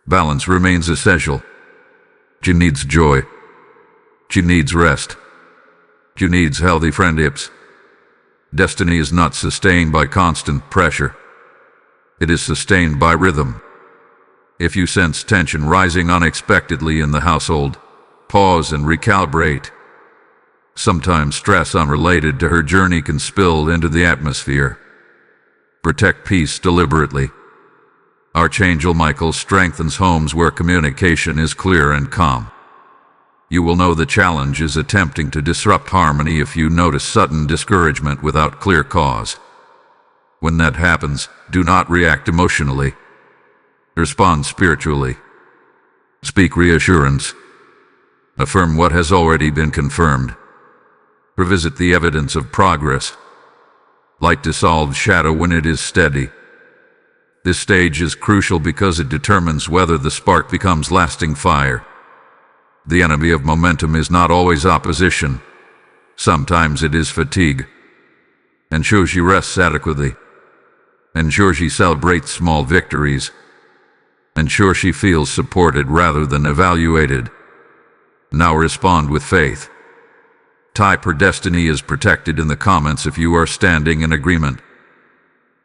Balance remains essential. She needs joy. She needs rest. She needs healthy friendships. Destiny is not sustained by constant pressure. It is sustained by rhythm. If you sense tension rising unexpectedly in the household, pause and recalibrate. Sometimes stress unrelated to her journey can spill into the atmosphere. Protect peace deliberately. Archangel Michael strengthens homes where communication is clear and calm. You will know the challenge is attempting to disrupt harmony if you notice sudden discouragement without clear cause. When that happens, do not react emotionally. Respond spiritually. Speak reassurance. Affirm what has already been confirmed. Revisit the evidence of progress. Light dissolves shadow when it is steady. This stage is crucial because it determines whether the spark becomes lasting fire. The enemy of momentum is not always opposition. Sometimes it is fatigue. Ensure she rests adequately. Ensure she celebrates small victories. Ensure she feels supported rather than evaluated. Now respond with faith. Type her destiny is protected in the comments if you are standing in agreement.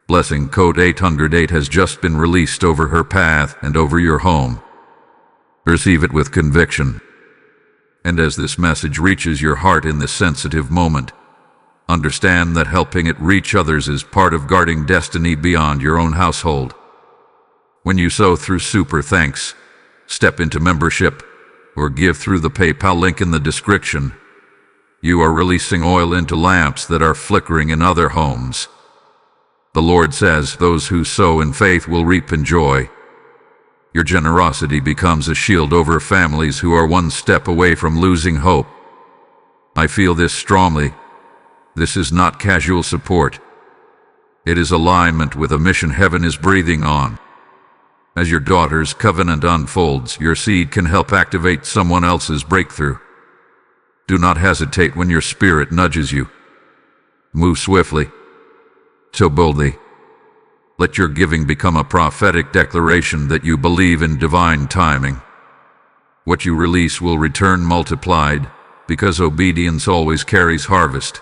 Blessing code 808 has just been released over her path and over your home. Receive it with conviction. And as this message reaches your heart in this sensitive moment, understand that helping it reach others is part of guarding destiny beyond your own household. When you sow through Super Thanks, step into membership, or give through the PayPal link in the description, you are releasing oil into lamps that are flickering in other homes. The Lord says those who sow in faith will reap in joy. Your generosity becomes a shield over families who are one step away from losing hope. I feel this strongly. This is not casual support. It is alignment with a mission heaven is breathing on. As your daughter's covenant unfolds, your seed can help activate someone else's breakthrough. Do not hesitate when your spirit nudges you. Move swiftly. So boldly. Let your giving become a prophetic declaration that you believe in divine timing. What you release will return multiplied, because obedience always carries harvest.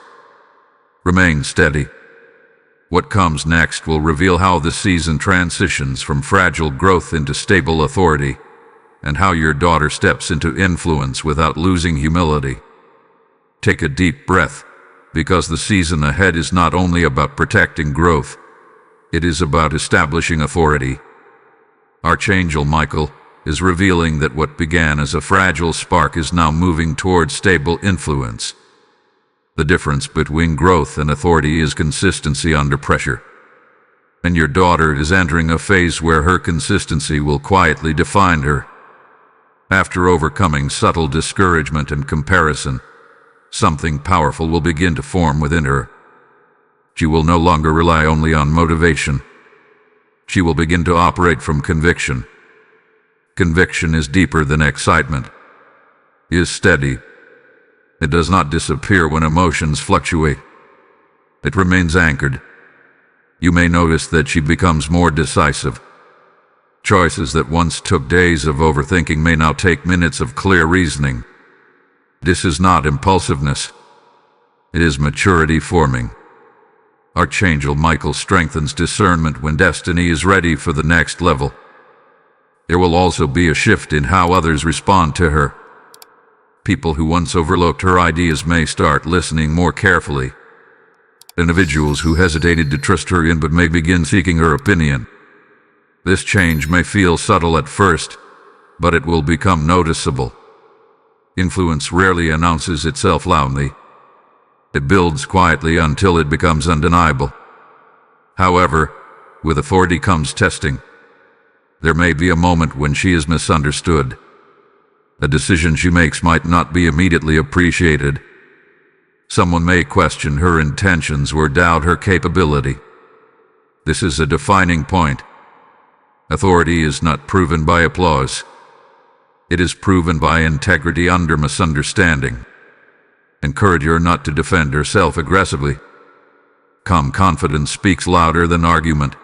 Remain steady. What comes next will reveal how the season transitions from fragile growth into stable authority, and how your daughter steps into influence without losing humility. Take a deep breath, because the season ahead is not only about protecting growth, it is about establishing authority. Archangel Michael is revealing that what began as a fragile spark is now moving towards stable influence. The difference between growth and authority is consistency under pressure. And your daughter is entering a phase where her consistency will quietly define her. After overcoming subtle discouragement and comparison, something powerful will begin to form within her. She will no longer rely only on motivation. She will begin to operate from conviction. Conviction is deeper than excitement. It is steady. It does not disappear when emotions fluctuate. It remains anchored. You may notice that she becomes more decisive. Choices that once took days of overthinking may now take minutes of clear reasoning. This is not impulsiveness. It is maturity forming. Archangel Michael strengthens discernment when destiny is ready for the next level. There will also be a shift in how others respond to her. People who once overlooked her ideas may start listening more carefully. Individuals who hesitated to trust her input may begin seeking her opinion. This change may feel subtle at first, but it will become noticeable. Influence rarely announces itself loudly. It builds quietly until it becomes undeniable. However, with authority comes testing. There may be a moment when she is misunderstood. A decision she makes might not be immediately appreciated. Someone may question her intentions or doubt her capability. This is a defining point. Authority is not proven by applause. It is proven by integrity under misunderstanding. Encourage her not to defend herself aggressively. Calm confidence speaks louder than argument.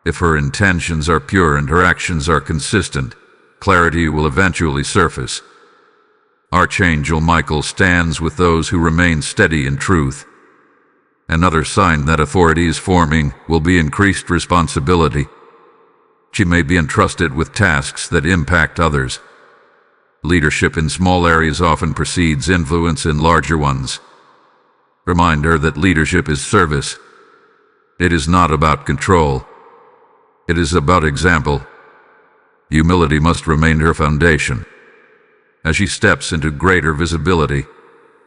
If her intentions are pure and her actions are consistent, clarity will eventually surface. Archangel Michael stands with those who remain steady in truth. Another sign that authority is forming will be increased responsibility. She may be entrusted with tasks that impact others. Leadership in small areas often precedes influence in larger ones. Remind her that leadership is service. It is not about control. It is about example. Humility must remain her foundation. As she steps into greater visibility,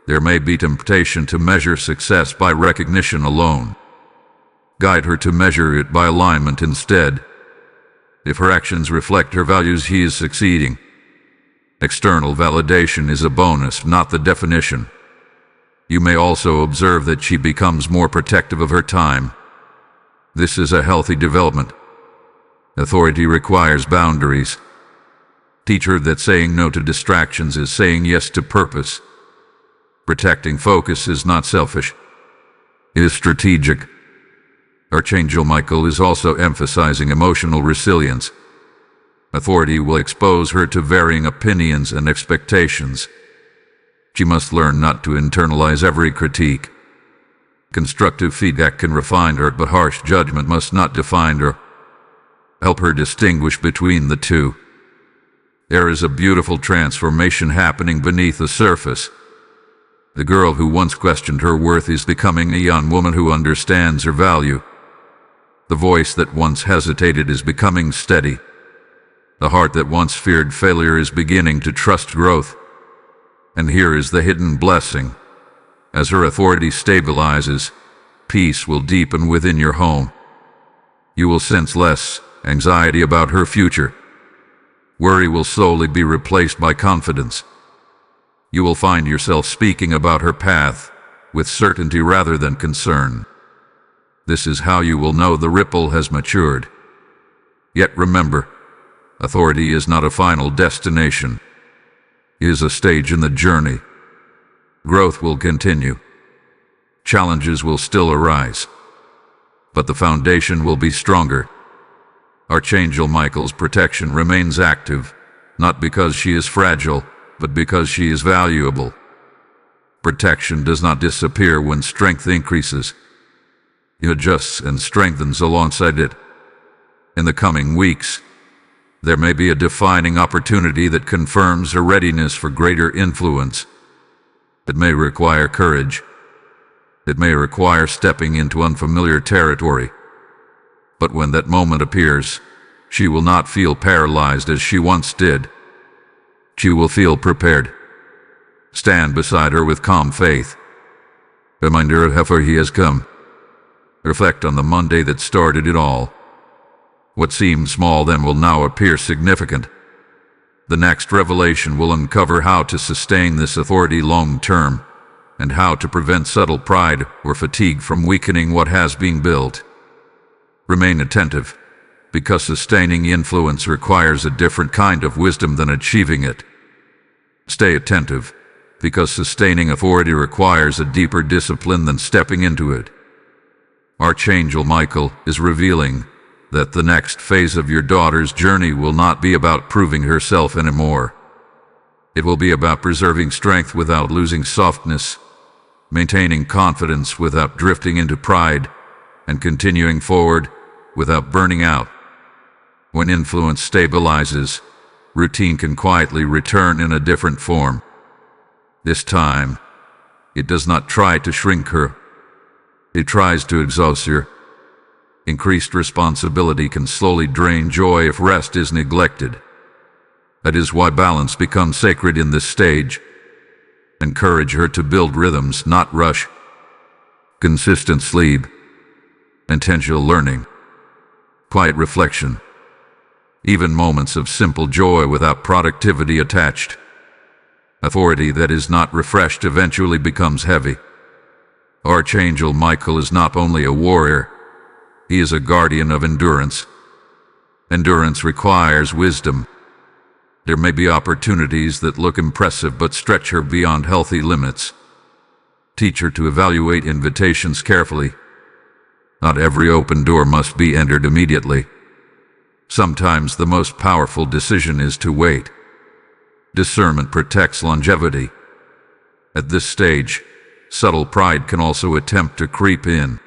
there may be temptation to measure success by recognition alone. Guide her to measure it by alignment instead. If her actions reflect her values, he is succeeding. External validation is a bonus, not the definition. You may also observe that she becomes more protective of her time. This is a healthy development. Authority requires boundaries. Teach her that saying no to distractions is saying yes to purpose. Protecting focus is not selfish. It is strategic. Archangel Michael is also emphasizing emotional resilience. Authority will expose her to varying opinions and expectations. She must learn not to internalize every critique. Constructive feedback can refine her, but harsh judgment must not define her. Help her distinguish between the two. There is a beautiful transformation happening beneath the surface. The girl who once questioned her worth is becoming a young woman who understands her value. The voice that once hesitated is becoming steady. The heart that once feared failure is beginning to trust growth. And here is the hidden blessing. As her authority stabilizes, peace will deepen within your home. You will sense less anxiety about her future. Worry will slowly be replaced by confidence. You will find yourself speaking about her path with certainty rather than concern. This is how you will know the ripple has matured. Yet remember, authority is not a final destination. It is a stage in the journey. Growth will continue. Challenges will still arise. But the foundation will be stronger. Archangel Michael's protection remains active, not because she is fragile, but because she is valuable. Protection does not disappear when strength increases. It adjusts and strengthens alongside it. In the coming weeks, there may be a defining opportunity that confirms her readiness for greater influence. It may require courage. It may require stepping into unfamiliar territory. But when that moment appears, she will not feel paralyzed as she once did. She will feel prepared. Stand beside her with calm faith. Remind her of how far he has come. Reflect on the Monday that started it all. What seemed small then will now appear significant. The next revelation will uncover how to sustain this authority long term, and how to prevent subtle pride or fatigue from weakening what has been built. Remain attentive, because sustaining influence requires a different kind of wisdom than achieving it. Stay attentive, because sustaining authority requires a deeper discipline than stepping into it. Archangel Michael is revealing that the next phase of your daughter's journey will not be about proving herself anymore. It will be about preserving strength without losing softness, maintaining confidence without drifting into pride, and continuing forward without burning out. When influence stabilizes, routine can quietly return in a different form. This time, it does not try to shrink her. It tries to exhaust her. Increased responsibility can slowly drain joy if rest is neglected. That is why balance becomes sacred in this stage. Encourage her to build rhythms, not rush. Consistent sleep, intentional learning, quiet reflection, even moments of simple joy without productivity attached. Authority that is not refreshed eventually becomes heavy. Archangel Michael is not only a warrior, he is a guardian of endurance. Endurance requires wisdom. There may be opportunities that look impressive but stretch her beyond healthy limits. Teach her to evaluate invitations carefully. Not every open door must be entered immediately. Sometimes the most powerful decision is to wait. Discernment protects longevity. At this stage, subtle pride can also attempt to creep in.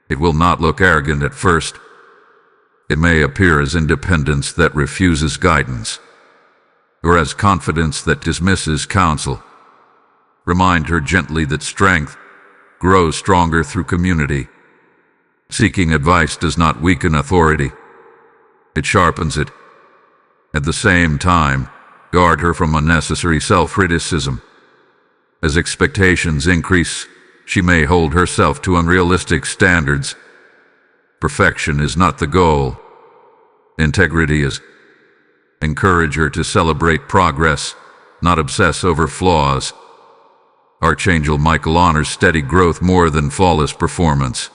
It will not look arrogant at first. It may appear as independence that refuses guidance, or as confidence that dismisses counsel. Remind her gently that strength grows stronger through community. Seeking advice does not weaken authority. It sharpens it. At the same time, guard her from unnecessary self-criticism. As expectations increase, she may hold herself to unrealistic standards. Perfection is not the goal. Integrity is. Encourage her to celebrate progress, not obsess over flaws. Archangel Michael honors steady growth more than flawless performance.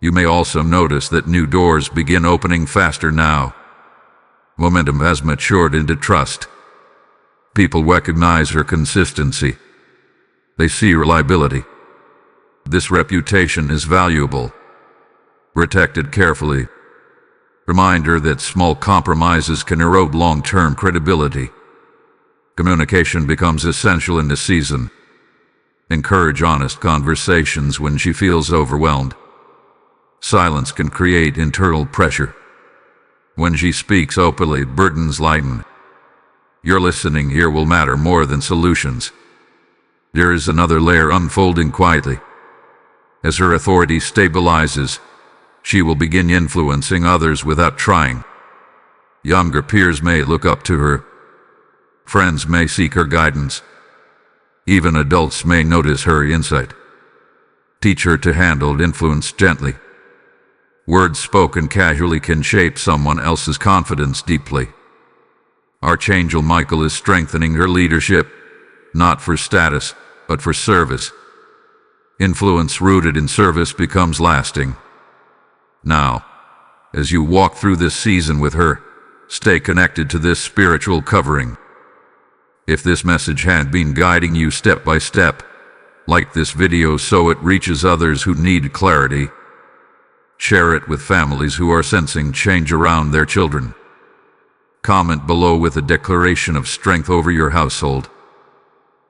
You may also notice that new doors begin opening faster now. Momentum has matured into trust. People recognize her consistency. They see reliability. This reputation is valuable. Protect it carefully. Remind her that small compromises can erode long-term credibility. Communication becomes essential in this season. Encourage honest conversations when she feels overwhelmed. Silence can create internal pressure. When she speaks openly, burdens lighten. Your listening here will matter more than solutions. There is another layer unfolding quietly. As her authority stabilizes, she will begin influencing others without trying. Younger peers may look up to her. Friends may seek her guidance. Even adults may notice her insight. Teach her to handle influence gently. Words spoken casually can shape someone else's confidence deeply. Archangel Michael is strengthening her leadership, not for status, but for service. Influence rooted in service becomes lasting. Now, as you walk through this season with her, stay connected to this spiritual covering. If this message had been guiding you step by step, like this video so it reaches others who need clarity. Share it with families who are sensing change around their children. Comment below with a declaration of strength over your household.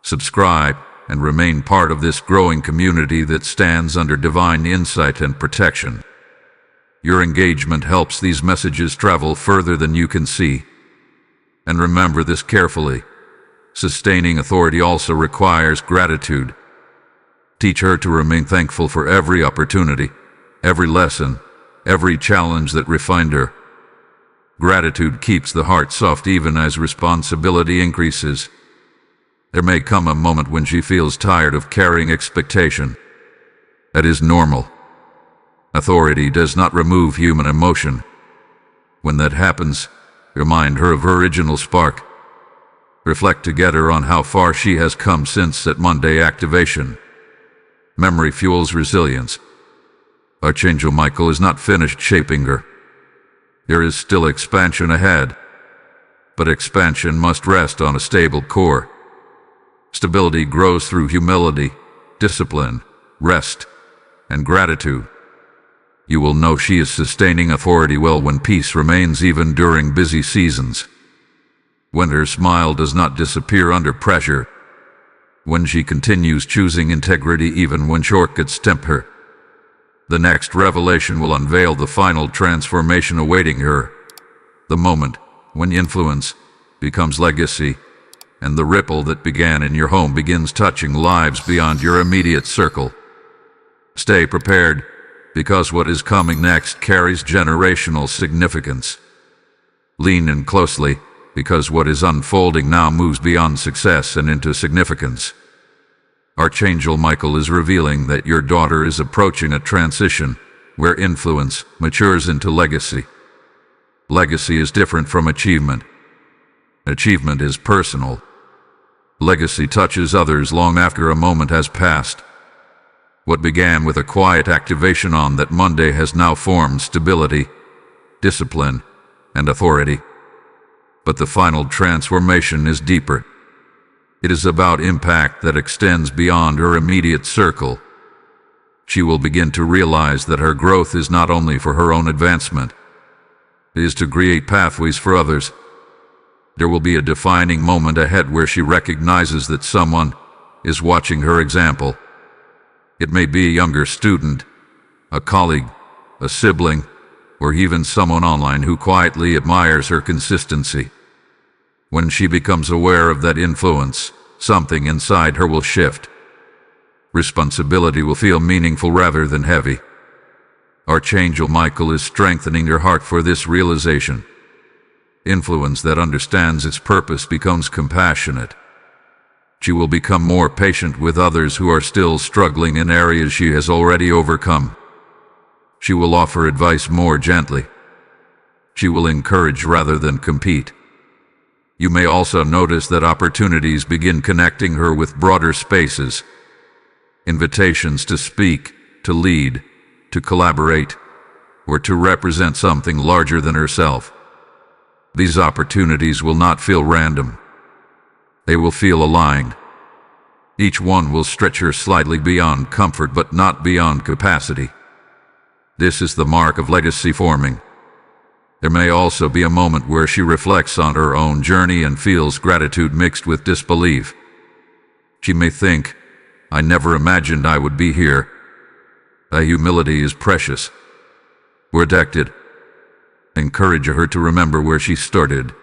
Subscribe and remain part of this growing community that stands under divine insight and protection. Your engagement helps these messages travel further than you can see. And remember this carefully. Sustaining authority also requires gratitude. Teach her to remain thankful for every opportunity, every lesson, every challenge that refined her. Gratitude keeps the heart soft even as responsibility increases. There may come a moment when she feels tired of carrying expectation. That is normal. Authority does not remove human emotion. When that happens, remind her of her original spark. Reflect together on how far she has come since that Monday activation. Memory fuels resilience. Archangel Michael is not finished shaping her. There is still expansion ahead. But expansion must rest on a stable core. Stability grows through humility, discipline, rest, and gratitude. You will know she is sustaining authority well when peace remains even during busy seasons. When her smile does not disappear under pressure. When she continues choosing integrity even when shortcuts tempt her. The next revelation will unveil the final transformation awaiting her. The moment when influence becomes legacy, and the ripple that began in your home begins touching lives beyond your immediate circle. Stay prepared, because what is coming next carries generational significance. Lean in closely, because what is unfolding now moves beyond success and into significance. Archangel Michael is revealing that your daughter is approaching a transition where influence matures into legacy. Legacy is different from achievement. Achievement is personal. Legacy touches others long after a moment has passed. What began with a quiet activation on that Monday has now formed stability, discipline, and authority. But the final transformation is deeper. It is about impact that extends beyond her immediate circle. She will begin to realize that her growth is not only for her own advancement. It is to create pathways for others. There will be a defining moment ahead where she recognizes that someone is watching her example. It may be a younger student, a colleague, a sibling, or even someone online who quietly admires her consistency. When she becomes aware of that influence, something inside her will shift. Responsibility will feel meaningful rather than heavy. Archangel Michael is strengthening your heart for this realization. Influence that understands its purpose becomes compassionate. She will become more patient with others who are still struggling in areas she has already overcome. She will offer advice more gently. She will encourage rather than compete. You may also notice that opportunities begin connecting her with broader spaces. Invitations to speak, to lead, to collaborate, or to represent something larger than herself. These opportunities will not feel random. They will feel aligned. Each one will stretch her slightly beyond comfort but not beyond capacity. This is the mark of legacy forming. There may also be a moment where she reflects on her own journey and feels gratitude mixed with disbelief. She may think, "I never imagined I would be here." That humility is precious. Protected. Encourage her to remember where she started.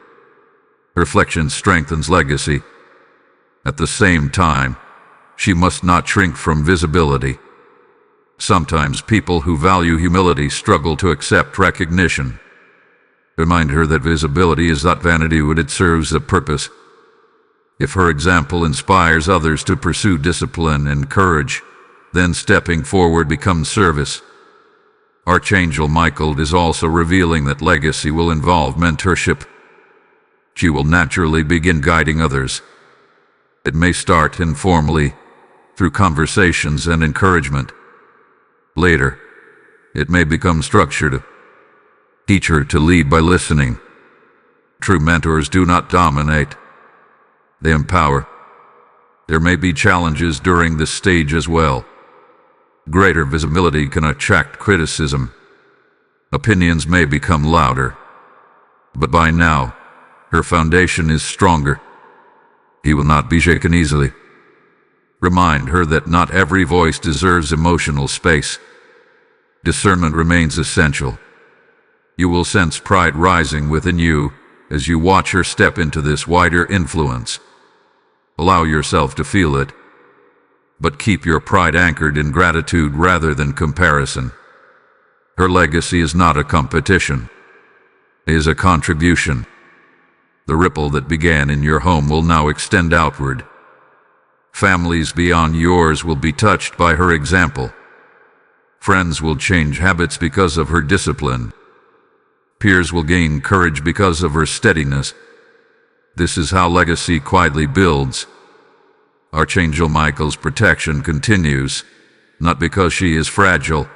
Reflection strengthens legacy. At the same time, she must not shrink from visibility. Sometimes people who value humility struggle to accept recognition. Remind her that visibility is not vanity when it serves a purpose. If her example inspires others to pursue discipline and courage, then stepping forward becomes service. Archangel Michael is also revealing that legacy will involve mentorship. She will naturally begin guiding others. It may start informally, through conversations and encouragement. Later, it may become structured. Teach her to lead by listening. True mentors do not dominate. They empower. There may be challenges during this stage as well. Greater visibility can attract criticism. Opinions may become louder. But by now, her foundation is stronger. He will not be shaken easily. Remind her that not every voice deserves emotional space. Discernment remains essential. You will sense pride rising within you as you watch her step into this wider influence. Allow yourself to feel it, but keep your pride anchored in gratitude rather than comparison. Her legacy is not a competition. It is a contribution. The ripple that began in your home will now extend outward. Families beyond yours will be touched by her example. Friends will change habits because of her discipline. Peers will gain courage because of her steadiness. This is how legacy quietly builds. Archangel Michael's protection continues, not because she is fragile,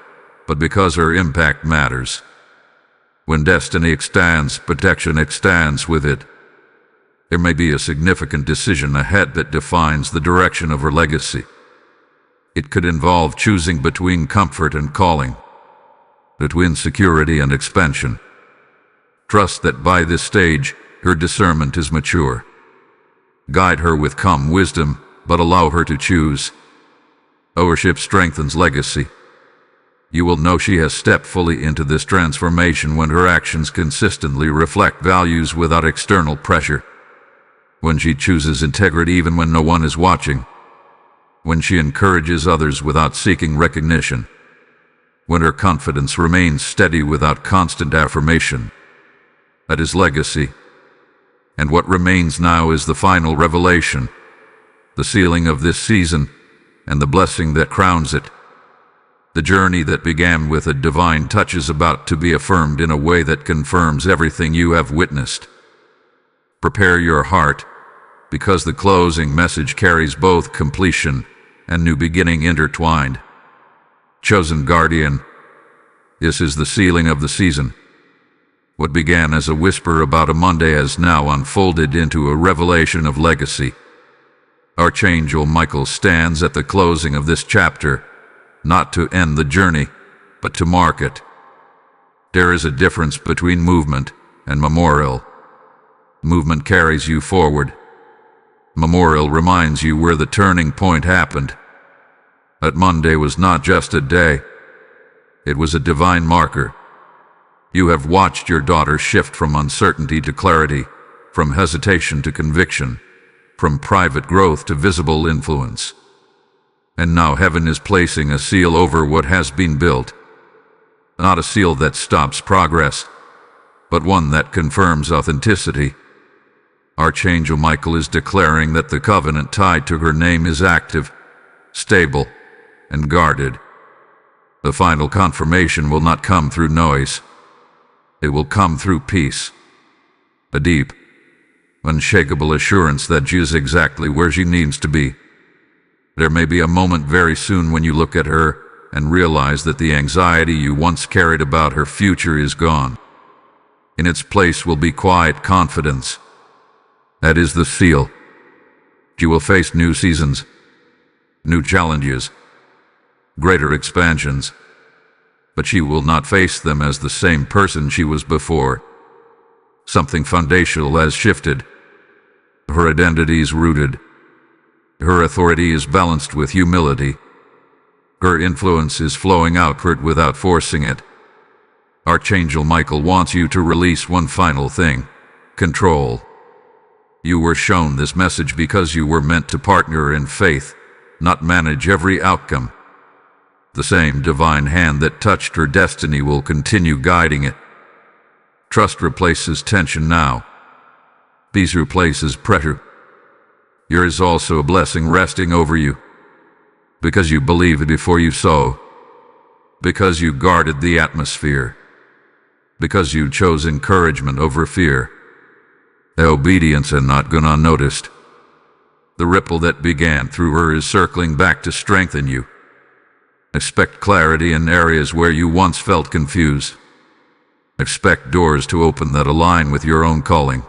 but because her impact matters. When destiny extends, protection extends with it. There may be a significant decision ahead that defines the direction of her legacy. It could involve choosing between comfort and calling, between security and expansion. Trust that by this stage, her discernment is mature. Guide her with calm wisdom, but allow her to choose. Ownership strengthens legacy. You will know she has stepped fully into this transformation when her actions consistently reflect values without external pressure. When she chooses integrity even when no one is watching. When she encourages others without seeking recognition. When her confidence remains steady without constant affirmation. That is legacy. And what remains now is the final revelation, the sealing of this season, and the blessing that crowns it. The journey that began with a divine touch is about to be affirmed in a way that confirms everything you have witnessed. Prepare your heart, because the closing message carries both completion and new beginning intertwined. Chosen guardian, this is the sealing of the season. What began as a whisper about a Monday has now unfolded into a revelation of legacy. Archangel Michael stands at the closing of this chapter, not to end the journey, but to mark it. There is a difference between movement and memorial. Movement carries you forward. Memorial reminds you where the turning point happened. That Monday was not just a day. It was a divine marker. You have watched your daughter shift from uncertainty to clarity, from hesitation to conviction, from private growth to visible influence. And now heaven is placing a seal over what has been built. Not a seal that stops progress, but one that confirms authenticity. Archangel Michael is declaring that the covenant tied to her name is active, stable, and guarded. The final confirmation will not come through noise. It will come through peace. A deep, unshakable assurance that she is exactly where she needs to be. There may be a moment very soon when you look at her and realize that the anxiety you once carried about her future is gone. In its place will be quiet confidence. That is the seal. She will face new seasons, new challenges, greater expansions, but she will not face them as the same person she was before. Something foundational has shifted. Her identity is rooted. Her authority is balanced with humility. Her influence is flowing outward without forcing it. Archangel Michael wants you to release one final thing: control. You were shown this message because you were meant to partner in faith, not manage every outcome. The same divine hand that touched her destiny will continue guiding it. Trust replaces tension now. Peace replaces pressure. There is also a blessing resting over you. Because you believed before you saw. Because you guarded the atmosphere. Because you chose encouragement over fear. The obedience had not gone unnoticed. The ripple that began through her is circling back to strengthen you. Expect clarity in areas where you once felt confused. Expect doors to open that align with your own calling.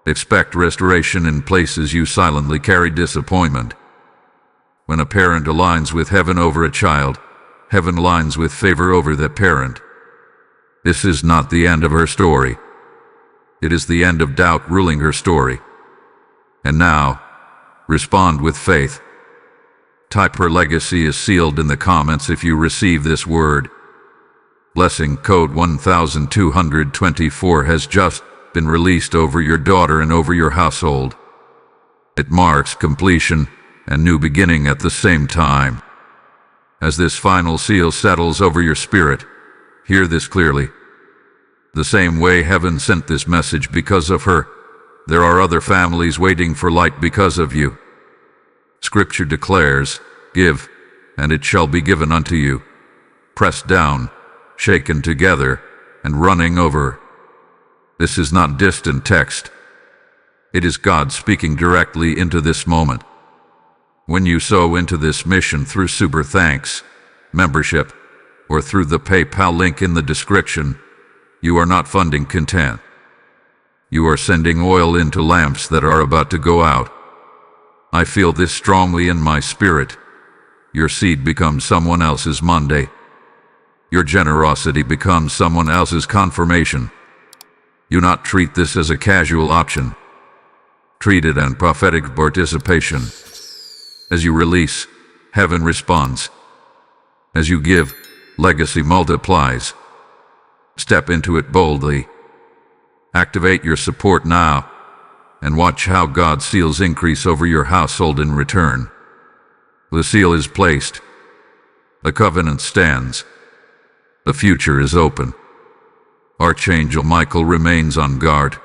Expect restoration in places you silently carried disappointment. When a parent aligns with heaven over a child, heaven aligns with favor over that parent. This is not the end of her story. It is the end of doubt ruling her story. And now, respond with faith. Type "her legacy is sealed" in the comments if you receive this word. Blessing code 1224 has just been released over your daughter and over your household. It marks completion and new beginning at the same time. As this final seal settles over your spirit, hear this clearly. The same way heaven sent this message because of her, there are other families waiting for light because of you. Scripture declares, "Give, and it shall be given unto you, pressed down, shaken together, and running over." This is not distant text. It is God speaking directly into this moment. When you sow into this mission through Super Thanks, membership, or through the PayPal link in the description, you are not funding content. You are sending oil into lamps that are about to go out. I feel this strongly in my spirit. Your seed becomes someone else's Monday. Your generosity becomes someone else's confirmation. You not treat this as a casual option. Treat it as prophetic participation. As you release, heaven responds. As you give, legacy multiplies. Step into it boldly. Activate your support now, and watch how God's seals increase over your household in return. The seal is placed. The covenant stands. The future is open. Archangel Michael remains on guard.